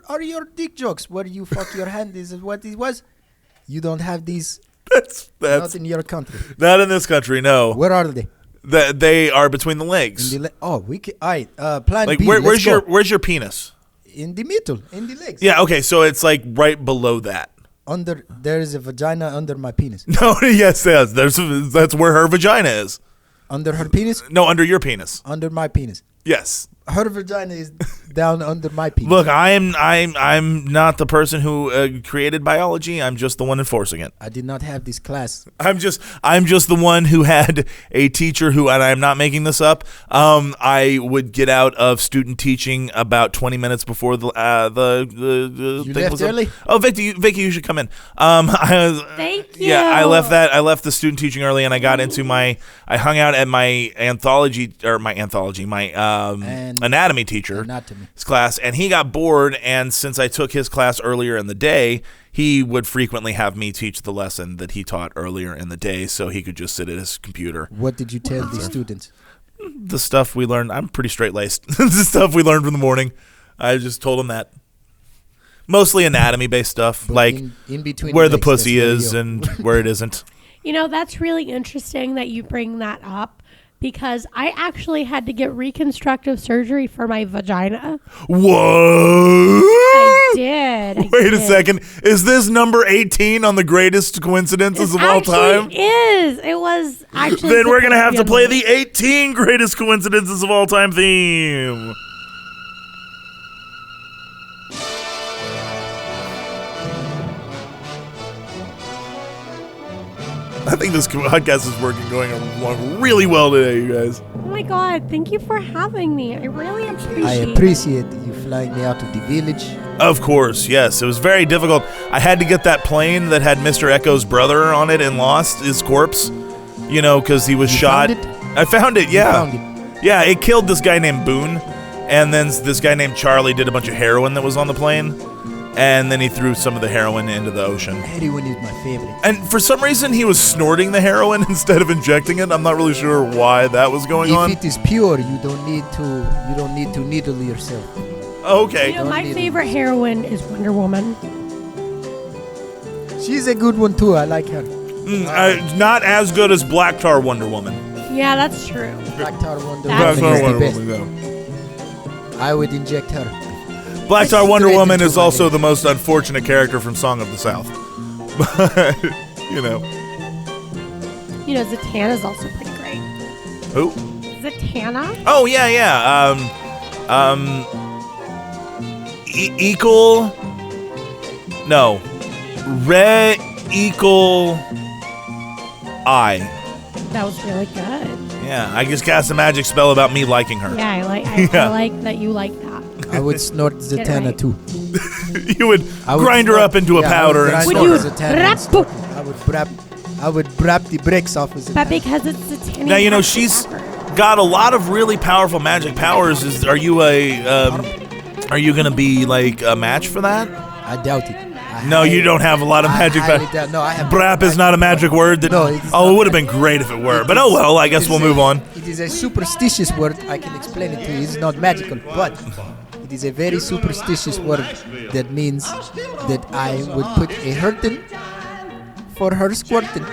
All your dick jokes. Where you fuck your hand. This is what it was. You don't have these. That's Not in your country. not in this country. No, Where are they? they are between the legs. In the we can. Alright. Plan Like B. where's let's go. where's your penis? In the middle, in the legs. Yeah, okay, so it's like right below that. There is a vagina under my penis. No, yes. That's where her vagina is. Under her penis? No, under your penis. Under my penis. Yes. Her vagina is down under my penis. Look, I'm not the person who created biology. I'm just the one enforcing it. I did not have this class. I'm just the one who had a teacher who, and I'm not making this up. I would get out of student teaching about 20 minutes before the You thing left was up. early? Oh, Vicky, you should come in. Thank you. Yeah, I left the student teaching early, and I got into I hung out at my anatomy teacher. Anatomy. His class, and he got bored, and since I took his class earlier in the day, he would frequently have me teach the lesson that he taught earlier in the day so he could just sit at his computer. What did you tell the students? The stuff we learned, I'm pretty straight-laced. The stuff we learned from the morning, I just told him that. Mostly anatomy-based stuff, But like in between where the legs, pussy that's where is you- and where it isn't. You know, that's really interesting that you bring that up because I actually had to get reconstructive surgery for my vagina. Whoa! I did. Wait a second. Is this number 18 on the greatest coincidences of all time? It is. It was actually. Then we're going to have to supposed play be the 18 greatest coincidences of all time theme. I think this podcast is going along really well today, you guys. Oh my god! Thank you for having me. I really appreciate. I appreciate you flying me out to the village. Of course, yes. It was very difficult. I had to get that plane that had Mr. Echo's brother on it and lost his corpse, because he was shot. Found it? I found it, You yeah. found it. Yeah, it killed this guy named Boone, and then this guy named Charlie did a bunch of heroin that was on the plane, and then he threw some of the heroin into the ocean. Heroin is my favorite. And for some reason, he was snorting the heroin instead of injecting it. I'm not really sure why that was going on. If it is pure, you don't need to needle yourself. Okay. My need it. favorite heroine is Wonder Woman. She's a good one too. I like her. Not as good as Black Tar Wonder Woman. Yeah, that's true. Black Tar Wonder That's Woman Black Tar is the Wonder best. Woman, though. I would inject her. Black Tar Wonder Straight Woman into is my also head. the most unfortunate character from Song of the South. But, Zatanna's also pretty great. Who? Zatanna? Oh, yeah. Equal. No. Equal. I. That was really good. Yeah, I just cast a magic spell about me liking her. Yeah, I like that you like that. I would snort Zatanna right. too. You would grind her up into a powder and Would snort you her. I would brap the bricks off of Zatanna. But because it's Zatanna. Now, you have to she's wrap her. got a lot of really powerful magic powers. Are you gonna be like a match for that? I doubt it. No, you don't have a lot of magic powers. No, I have. Brap is not a magic word. No, it's it not. would have been great if it were. But oh well, I guess we'll move on. It is a superstitious word. I can explain it to you. It's not magical, but it is a very superstitious word that means that I would put a hurting for her squirting.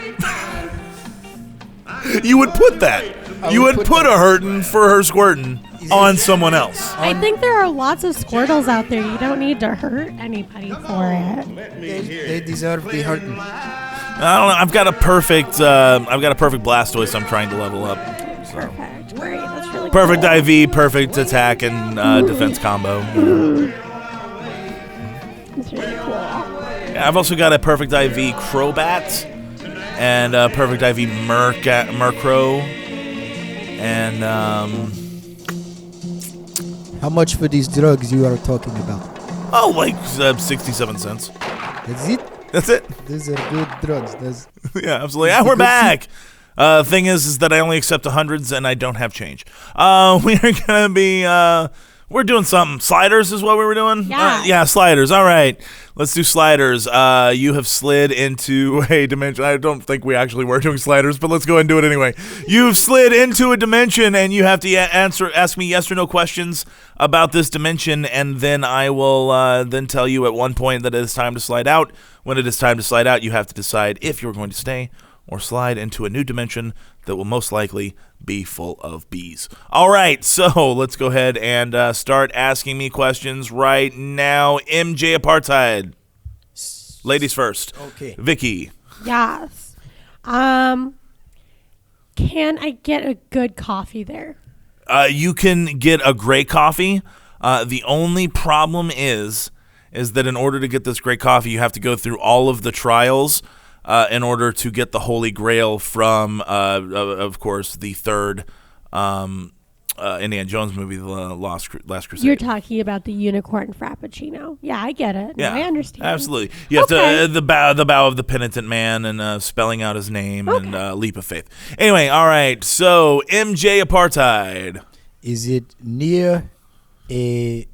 You would put that. You would put a hurtin' for her squirting on someone else. I think there are lots of Squirtles out there. You don't need to hurt anybody for it. They deserve the hurting. I don't know. I've got a perfect Blastoise I'm trying to level up. So. Perfect. Great. That's really Perfect cool. IV, perfect attack and defense combo. That's really cool. Yeah, I've also got a perfect IV Crobat and a perfect IV Murkrow. And How much for these drugs you are talking about? like 67 cents. That's it? That's it. These are good drugs. That's Yeah, absolutely. And we're back. Thing is that I only accept hundreds and I don't have change. We are gonna be we're doing something. Sliders is what we were doing. Yeah. Sliders. All right, let's do sliders. You have slid into a dimension. I don't think we actually were doing sliders, but let's go ahead and do it anyway. You've slid into a dimension, and you have to ask me yes or no questions about this dimension, and then I will then tell you at one point that it is time to slide out. When it is time to slide out, you have to decide if you're going to stay or slide into a new dimension that will most likely be full of bees. All right, so let's go ahead and start asking me questions right now. MJ Apartheid. Ladies first. okay. Vicky. Yes. Can I get a good coffee there? You can get a great coffee. The only problem is that in order to get this great coffee, you have to go through all of the trials in order to get the Holy Grail from, of course, the third Indiana Jones movie, The Last Crusade. You're talking about the unicorn frappuccino. Yeah, I get it. Yeah, I understand. Absolutely. You have to the bow of the penitent man and spelling out his name and leap of faith. Anyway, all right. So MJ Apartheid. Is it near a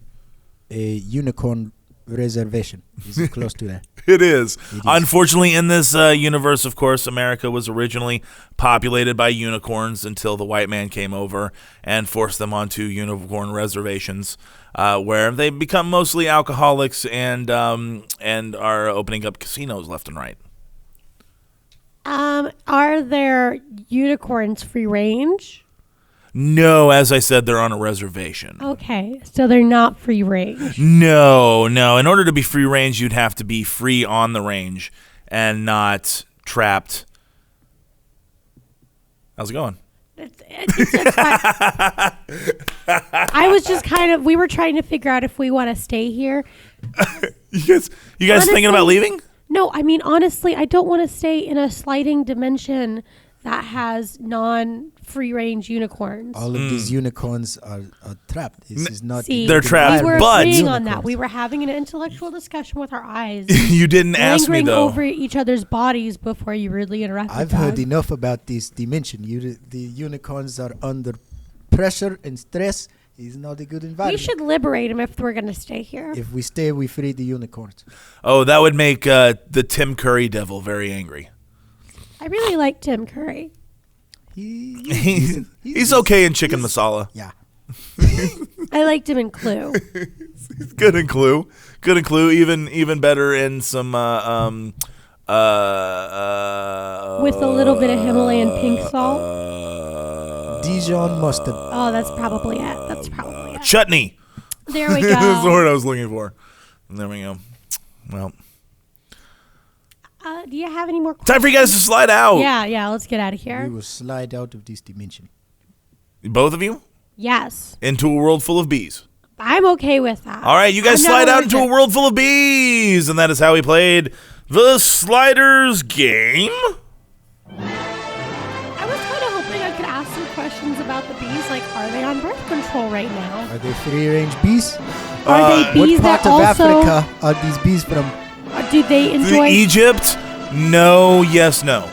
unicorn reservation? Is it close to that? It is. Unfortunately, in this universe, of course, America was originally populated by unicorns until the white man came over and forced them onto unicorn reservations, where they become mostly alcoholics and are opening up casinos left and right. Are there unicorns free range? No, as I said, they're on a reservation. Okay, so they're not free range. No. In order to be free range, you'd have to be free on the range and not trapped. How's it going? It's fine. I was just we were trying to figure out if we want to stay here. You guys Honestly, thinking about leaving? No, I mean, honestly, I don't want to stay in a sliding dimension that has non-free range unicorns. All of these unicorns are trapped. This is not. See, They're trapped, we were but agreeing on that. unicorns. We were having an intellectual discussion with our eyes. You didn't ask me, lingering though. over each other's bodies before you rudely interrupted. I've heard enough about this dimension. The unicorns are under pressure and stress. It's not a good We environment. should liberate him if we're going to stay here. If we stay, we free the unicorns. Oh, that would make the Tim Curry devil very angry. I really like Tim Curry. He's okay in chicken masala. Yeah. I liked him in Clue. Good in Clue. Even better in some With a little bit of Himalayan pink salt. Dijon mustard. Oh, that's probably it. chutney. There we go. That's the word I was looking for. There we go. Well, Do you have any more questions? time for you guys to slide out. Yeah, let's get out of We here. will slide out of this dimension. Both of you Yes. into a world full of bees. I'm okay with that. All right, you guys I'm not slide out into a allergic. world full of bees, and that is how we played the Sliders game. I was kind of hoping I could ask some questions about the bees, like, are they on birth control right now? Are they free-range bees? Are they bees what part that of also... Africa are these bees from? Do they enjoy... Egypt? No, yes, no.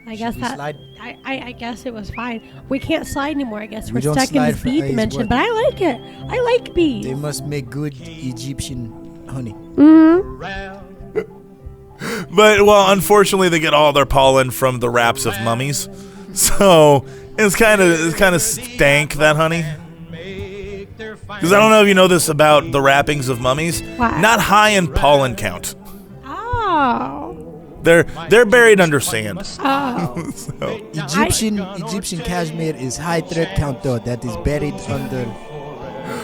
I guess we that... slide? I guess it was fine. We can't slide anymore. I guess We we're don't stuck in slide this for bee eyes, dimension, what? but I like it. I like bees. They must make good Egyptian honey. But, well, unfortunately, they get all their pollen from the wraps of mummies. So, it's kind of stank, that honey. Because I don't know if you know this about the wrappings of mummies. What? Not high in pollen count. Oh. They're buried under sand. Oh. Egyptian cashmere is high thread count though. That is buried under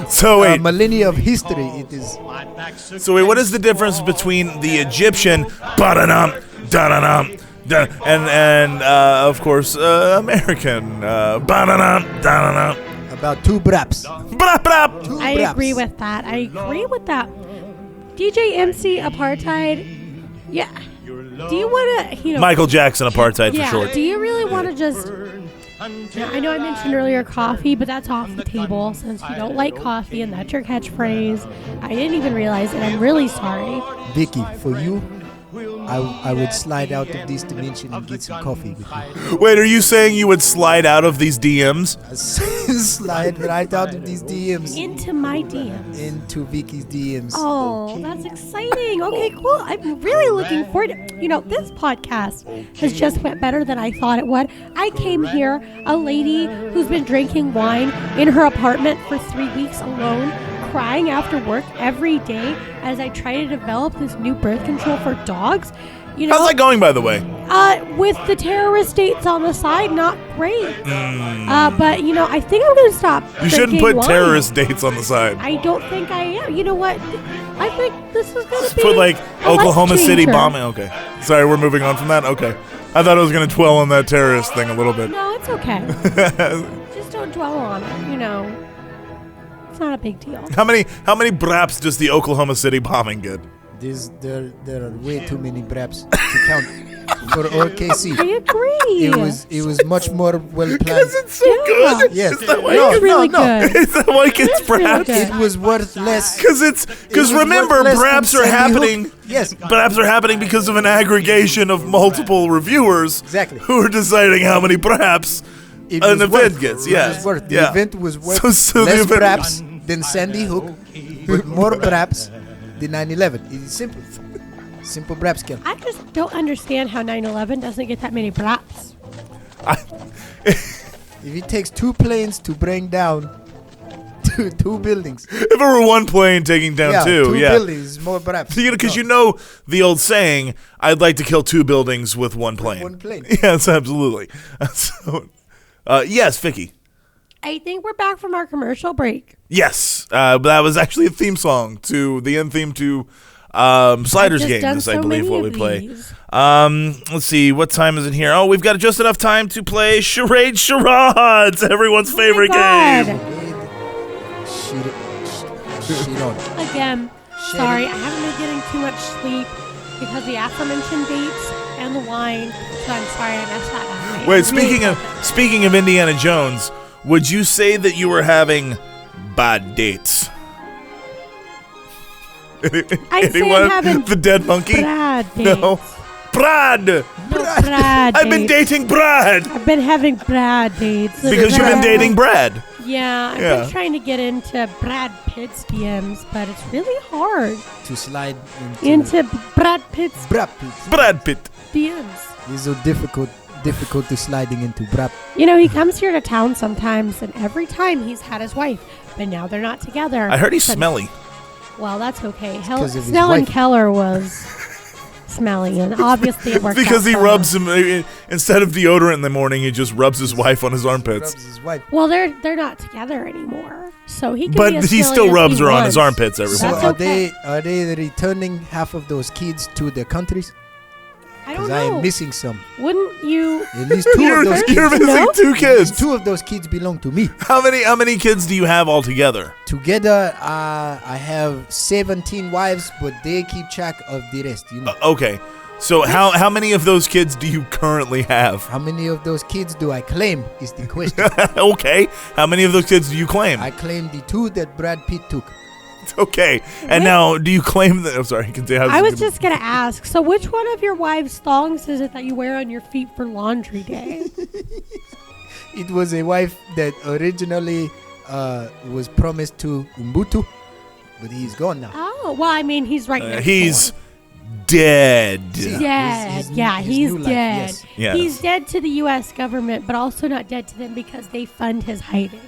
So wait, millennia of history. It is. what is the difference between the Egyptian and of course American About 2 braps. I agree with that. DJ MC Apartheid. Yeah. Do you want to, Michael Jackson Apartheid for short. Do you really want to just... I know I mentioned earlier coffee, but that's off the table since you don't like coffee and that's your catchphrase. I didn't even realize it. I'm really sorry. Vicky, for you, I would slide out of this dimension and get some coffee with you. Wait, are you saying you would slide out of these DMs? Slide right out of these DMs. Into my DMs. Into Vicky's DMs. Oh, that's exciting. Okay, cool. I'm really looking forward to, this podcast has just went better than I thought it would. I came here, a lady who's been drinking wine in her apartment for 3 weeks alone, crying after work every day as I try to develop this new birth control for dogs. How's that going, by the way? With the terrorist dates on the side, not great. But, I think I'm going to stop. You shouldn't put terrorist dates on the side. I don't think I am. You know what? I think this is going to be put like Oklahoma City changer. bombing. Okay. Sorry, we're moving on from that. Okay. I thought I was going to dwell on that terrorist thing a little bit. No, it's okay. Just don't dwell on it, It's not a big deal. How many braps does the Oklahoma City bombing get? There are way too many braps to count for OKC. I agree. It was much more well planned. Because it's so good. Yes. Is that why It's it really good. Is that why it gets It's really braps? good. It was worth less. Because remember, worth less braps than are Sandy happening. Hook. Yes. Braps are happening because of an aggregation of multiple reviewers. Exactly. Who are deciding how many braps It an was event worth- gets. It Yes. was worth. The Yeah. event was worth So the less event- braps than Sandy Hook, but more braps than 9/11. It is simple. Simple brap scale. I just don't understand how 9/11 doesn't get that many braps. If it takes 2 planes to bring down two buildings, If it were one plane taking down two, yeah. buildings, more braps. Because you know the old saying, I'd like to kill 2 buildings with 1 plane. one plane. Yes, absolutely. So, yes, Vicky. I think we're back from our commercial break. Yes, that was actually a theme song to the end theme to Sliders I've just Games, done I so believe, many what we of play. these. Let's see, what time is it here? Oh, we've got just enough time to play Charade Charades, everyone's favorite God. game. Shit on. Again, sorry, I haven't been getting too much sleep because the aforementioned dates and the wine. So I'm sorry I messed that up. Wait, speaking of Indiana Jones, would you say that you were having bad dates? I say I'm having the dead monkey? Brad dates. No. Brad! No, Brad I've been dates. dating Brad! I've been having Brad dates. Because you've been dating Brad. Yeah, I've Yeah. been trying to get into Brad Pitt's DMs, but it's really hard. To slide Into Brad Pitt's brap. Brad Pitt. DMs. It's so difficult to sliding into brap. He comes here to town sometimes, and every time he's had his wife, but now they're not together. I heard he's But- smelly. Well, that's okay. 'cause of his Snell and wife. Keller was smelly, and obviously it worked Because out he for rubs him. him, instead of deodorant in the morning, he just rubs his wife on his armpits. Rubs his wife. Well, they're not together anymore, so he can. But be as he smelly still as rubs he her on his wants. armpits every So That's morning. okay. are they returning half of those kids to their countries? I don't Because I know. am missing some. Wouldn't you? At least 2 of those You're kids. missing No? 2 kids. 2 of those kids belong to me. How many kids do you have altogether? Together, I have 17 wives, but they keep track of the rest. Okay. So how many of those kids do you currently have? How many of those kids do I claim is the question. Okay. How many of those kids do you claim? I claim the 2 that Brad Pitt took. Okay. And now, do you claim that? I'm sorry. You can say. I was just gonna ask. So, which one of your wife's thongs is it that you wear on your feet for laundry day? It was a wife that originally was promised to Ubuntu, but he's gone now. Oh, well, I mean, he's right next He's door. dead. See, Dead. his Yeah, his he's new life, dead. yes. Yes. He's dead to the U.S. government, but also not dead to them because they fund his hiding.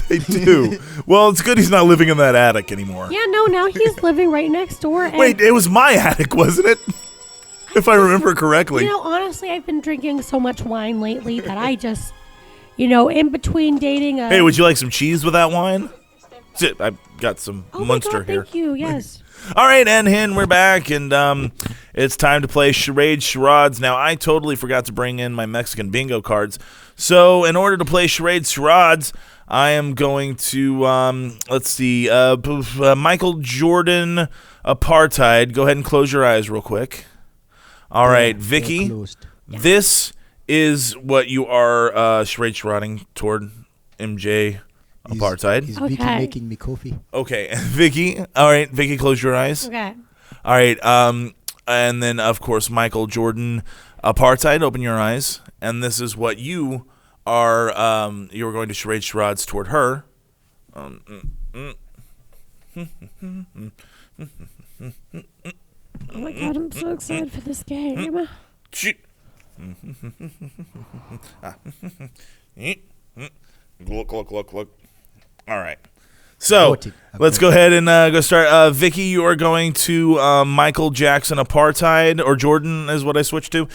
They do. Well, it's good he's not living in that attic anymore. Yeah, no, now he's living right next door. And Wait, it was my attic, wasn't it? if I remember correctly. You know, honestly, I've been drinking so much wine lately that I just, in between dating a... Hey, would you like some cheese with that wine? Sit, I've got some Oh Munster my God, here. thank you, yes. All right, and we're back, and it's time to play charades. Now, I totally forgot to bring in my Mexican bingo cards. So, in order to play charades, I am going to, let's see, Michael Jordan Apartheid. Go ahead and close your eyes real quick. All right, Vicky, this is what you are charading toward MJ Apartheid. Is Vicky Okay. making me coffee? Okay, Vicky. All right, Vicky, close your eyes. Okay. All right, and then, of course, Michael Jordan Apartheid, open your eyes. And this is what you are going to charades toward her. Oh my God, I'm so excited for this game. Look. All right. So, Okay. let's go ahead and go start. Vicky, you are going to Michael Jackson Apartheid, or Jordan is what I switched to.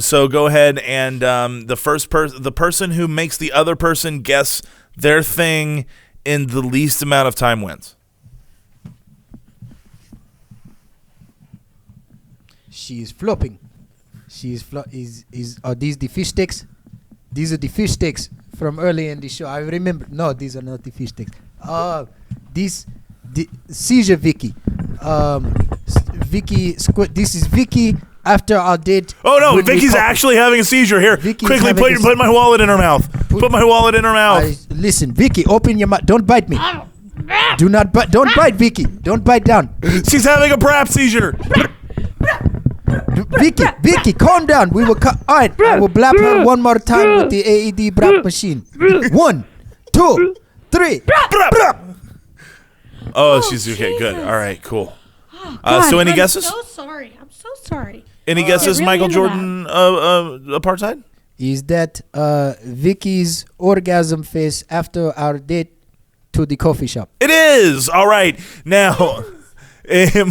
So go ahead and the person who makes the other person guess their thing in the least amount of time wins. She is flopping. She is are these the fish sticks? These are the fish sticks from early in the show. I remember. No, these are not the fish sticks. The seizure Vicky. Vicky. This is Vicky after our date. Oh no, when we Vicky's coupled. actually having a seizure here. Vicky's Quickly having put my wallet in her mouth. Put my wallet in her mouth. Listen, Vicky, open your mouth. Don't bite me. Do not bite. Don't bite, Vicky. Don't bite down. She's having a Brap seizure. Vicky, calm down. We will all right, I will blap her one more time with the AED Brap machine. 1, 2, 3. Oh, she's okay. Good. All right. Cool. God, So any I'm guesses? so sorry. I'm so sorry. Any guesses, really Michael into Jordan Apartheid? Is that Vicky's orgasm face after our date to the coffee shop? It is. All right. Now,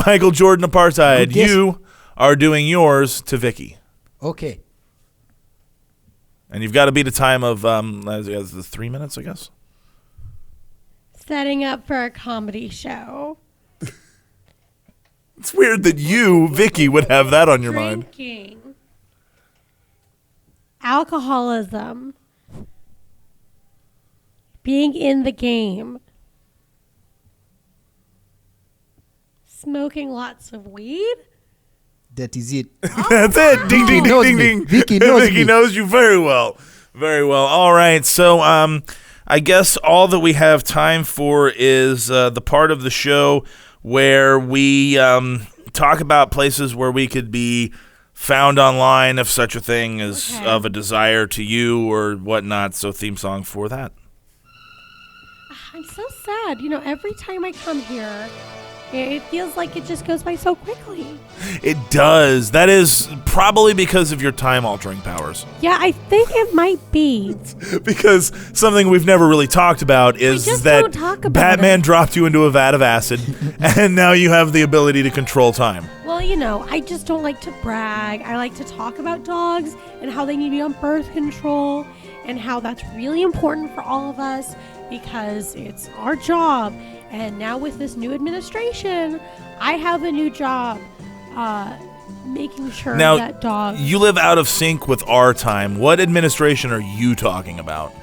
Michael Jordan Apartheid, Good guess. you are doing yours to Vicky. Okay. And you've got to beat a time of 3 minutes, I guess. Setting up for a comedy show. It's weird that you, Vicky, would have that on your mind. Drinking. Alcoholism. Being in the game. Smoking lots of weed. That is it. That's it. Ding, ding, ding, knows ding, me. ding. Vicky knows Vicky me. knows you very well. Very well. All right. So, I guess all that we have time for is the part of the show where we talk about places where we could be found online, if such a thing is of a desire to you or whatnot. So, theme song for that. I'm so sad. Every time I come here, it feels like it just goes by so quickly. It does. That is probably because of your time-altering powers. Yeah, I think it might be. Because something we've never really talked about is just that don't talk about Batman it. dropped you into a vat of acid, and now you have the ability to control time. Well, I just don't like to brag. I like to talk about dogs and how they need to be on birth control and how that's really important for all of us because it's our job. And now with this new administration, I have a new job making sure Now, that dogs... you live out of sync with our time. What administration are you talking about?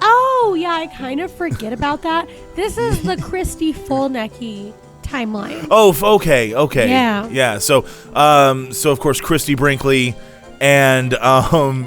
Oh, yeah, I kind of forget about that. This is the Christy Fulnecky timeline. Oh, okay. Yeah. Yeah. So of course, Christy Brinkley and Brian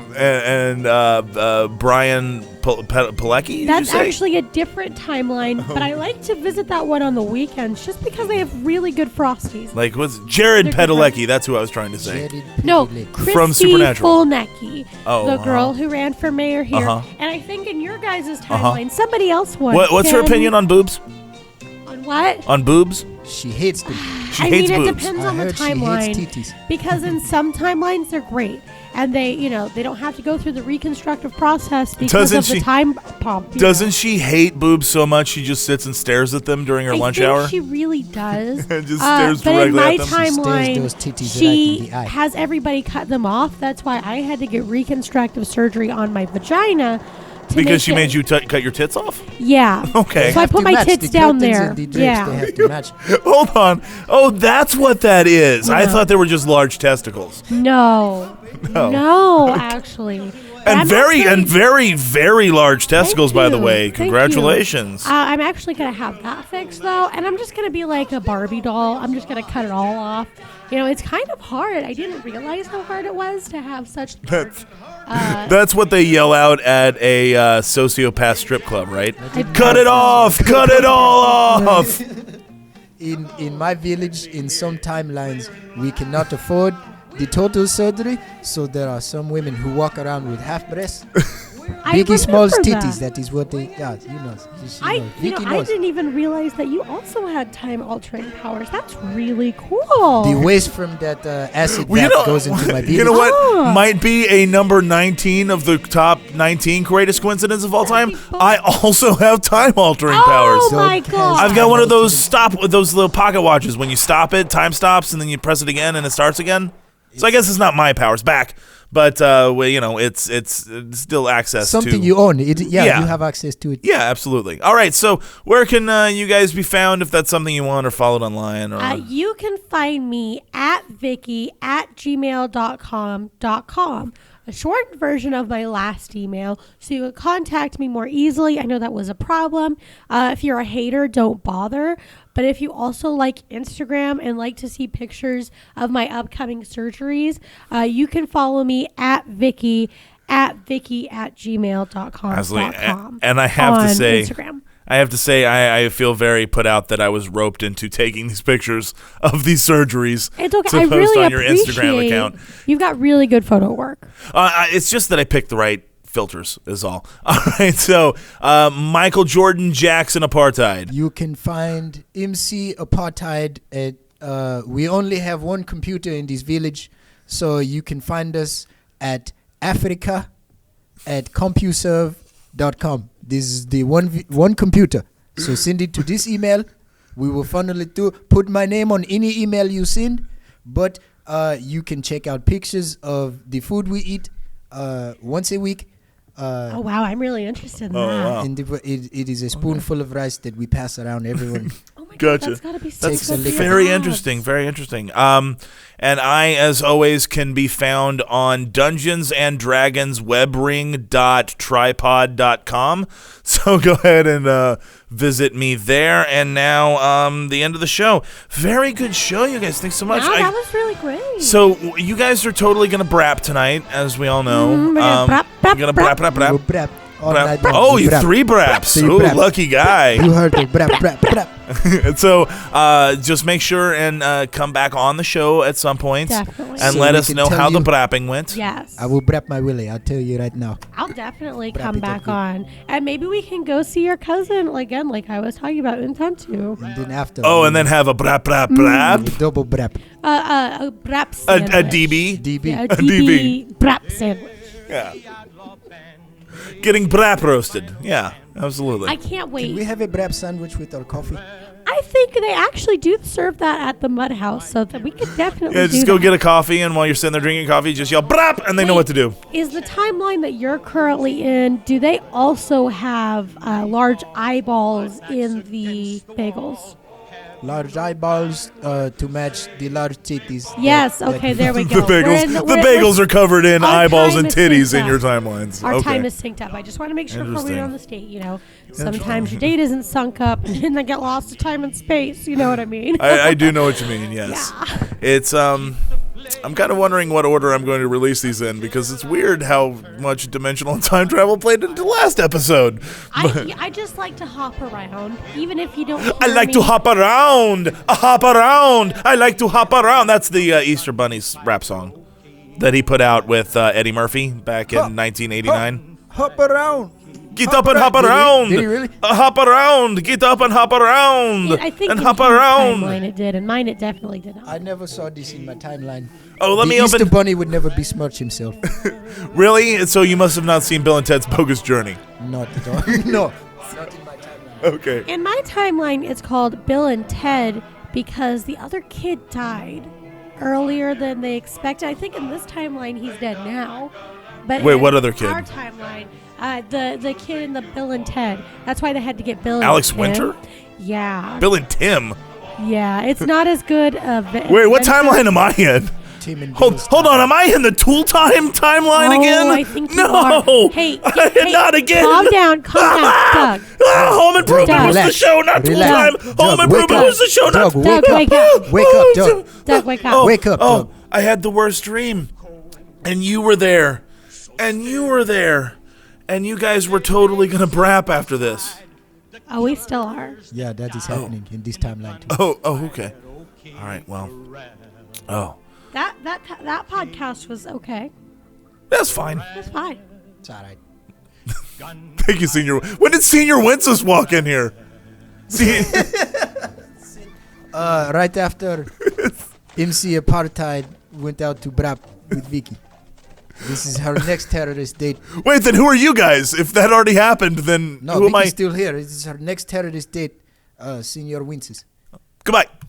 Pilecki. Did That's you say? actually a different timeline, but I like to visit that one on the weekends just because they have really good Frosties. Like, what's Jared They're good Padalecki? That's who I was trying to say. No, Padalecki. Christy From Supernatural. Fulnecky, Oh, the girl who ran for mayor here. Uh-huh. And I think in your guys' timeline, somebody else won. What's her Jen- opinion on boobs? On what? On boobs? She hates them. She I hates mean, it boobs. depends I on the heard she hates timeline. titties. Because in some timelines, they're great. and they don't have to go through the reconstructive process because of the time pump. Doesn't she hate boobs so much she just sits and stares at them during her lunch hour? She really does. And just stares but directly in my at them. timeline, she has everybody cut them off. That's why I had to get reconstructive surgery on my vagina. Because she made you cut your tits off? Yeah. Okay. So I put my tits down there. Yeah. They have to match. Hold on. Oh, that's what that is. I thought they were just large testicles. No, actually. And very, very large testicles, by the way. Congratulations. I'm actually going to have that fixed, though, and I'm just going to be like a Barbie doll. I'm just going to cut it all off. It's kind of hard. I didn't realize how hard it was to have such large... That's what they yell out at a sociopath strip club, right? Cut it off! Cut it all off! In my village, in some timelines, we cannot afford the total surgery, so there are some women who walk around with half breasts. Biggie Smalls titties, that is what they... Yeah, Vicky knows. I didn't even realize that you also had time-altering powers. That's really cool. The waste from that acid that goes into my village. You know what might be a number 19 of the top 19 greatest coincidence of all time? I also have time-altering powers. Oh, my God. I've got one of those little pocket watches. When you stop it, time stops, and then you press it again, and it starts again. So I guess it's not my powers back. But it's still access something to you own. You have access to it. Yeah, absolutely. All right, so where can you guys be found if that's something you want or followed online? Or you can find me at Vikki at gmail.com. A short version of my last email, so you can contact me more easily. I know that was a problem. If you're a hater, don't bother. But if you also like Instagram and like to see pictures of my upcoming surgeries, you can follow me at Vikki at gmail.com. And I have to say, Instagram. I feel very put out that I was roped into taking these pictures of these surgeries it's okay. to I post really on your Instagram account. You've got really good photo work. It's just that I picked the right filters is all. All right, so Michael Jordan Jackson Apartheid. You can find MC Apartheid at we only have one computer in this village, so you can find us at Africa at CompuServe.com. This is the one computer. So send it to this email. We will funnel it to put my name on any email you send, but you can check out pictures of the food we eat once a week. Oh wow, I'm really interested in that. Wow. And it is a spoonful of rice that we pass around everyone. Oh my Gotcha. God, that's gotta be so That's good. Very interesting, very interesting. And I, as always, can be found on dungeonsanddragonswebring.tripod.com. So go ahead and visit me there. And now the end of the show. Very good show, you guys. Thanks so much. Wow, that was really great. So you guys are totally going to brap tonight, as we all know. We're gonna brap, You're going to brap. We'll brap all night long. Oh, We you brap. 3 braps. Three Ooh, braps. lucky guy. You heard it. Brap, brap, brap. And so just make sure and come back on the show at some point. Definitely. And So let we us can know tell how the you- brapping went. Yes. I will brap my willy. I'll tell you right now. I'll definitely Brap come it back up. on. And maybe we can go see your cousin again, like I was talking about in Tantu. And then after. Oh, and then have a brap. a double brap. A brap A sandwich. DB. DB. Yeah, a DB. DB brap sandwich. Yeah. Getting brap roasted. Yeah, absolutely. I can't wait. Can we have a brap sandwich with our coffee? I think they actually do serve that at the Mud House, so that we could definitely Yeah, do just go that. get a coffee, and while you're sitting there drinking coffee, just yell brap, and they know what to do. Is the timeline that you're currently in, do they also have large eyeballs in the bagels? Large eyeballs to match the large titties. Yes, that- okay, there we The go. bagels are covered in Our eyeballs time and is titties synced in your up. timelines. Our Okay. time is synced up. I just want to make sure before we Interesting. go on the state, sometimes your date isn't sunk up and then they get lost to time and space. You know what I mean? I do know what you mean, yes. Yeah. It's, I'm kind of wondering what order I'm going to release these in, because it's weird how much dimensional and time travel played into last episode. I just like to hop around, even if you don't hear I like me. to hop around. I like to hop around. That's the Easter Bunny's rap song that he put out with Eddie Murphy back in 1989. Hop around. Get up and hop around. Did he really? Hop around. Get up and hop around. I think and in hop his around. timeline it did, and mine it definitely did not. I never saw this in my timeline. Oh, let the me Easter open. Bunny would never besmirch himself. Really? And so you must have not seen Bill and Ted's Bogus Journey. Not at all. No. It's not in my timeline. Okay. In my timeline, it's called Bill and Ted because the other kid died earlier than they expected. I think in this timeline he's dead now. But Wait, in what other kid? Our timeline, the kid in the Bill and Ted. That's why they had to get Bill. Alex and Tim. Winter? Yeah. Bill and Tim. Yeah, it's not as good. Wait, what timeline am I in? Tim and Hold Bill's on, am I in the Tool Time timeline Oh, again? I think you no, are. Hey, not again. Calm down, Doug. Home Improvement Doug. was the Relax. show, not Tool Relax. Time. Doug, Home wake Improvement up. was the show, not Doug, Doug, wake wake up. up. Wake up, Doug. Doug, wake up. Oh, Wake up, oh, Doug. I had the worst dream, and you were there, and you were there, and you guys were totally gonna brap after this. Oh, we still are. Yeah, that is happening in this timeline too. Oh, okay. All right, well, That podcast was okay. that's fine. It's fine. It's all right. Thank you, Senior. When did Senior Wences walk in here? See, Right after MC Apartheid went out to Brap with Vicky. This is her next terrorist date. wait, then who are you guys? If that already happened, then No, who am I? Vicky's still here. This is her next terrorist date. Senior Winces. Goodbye.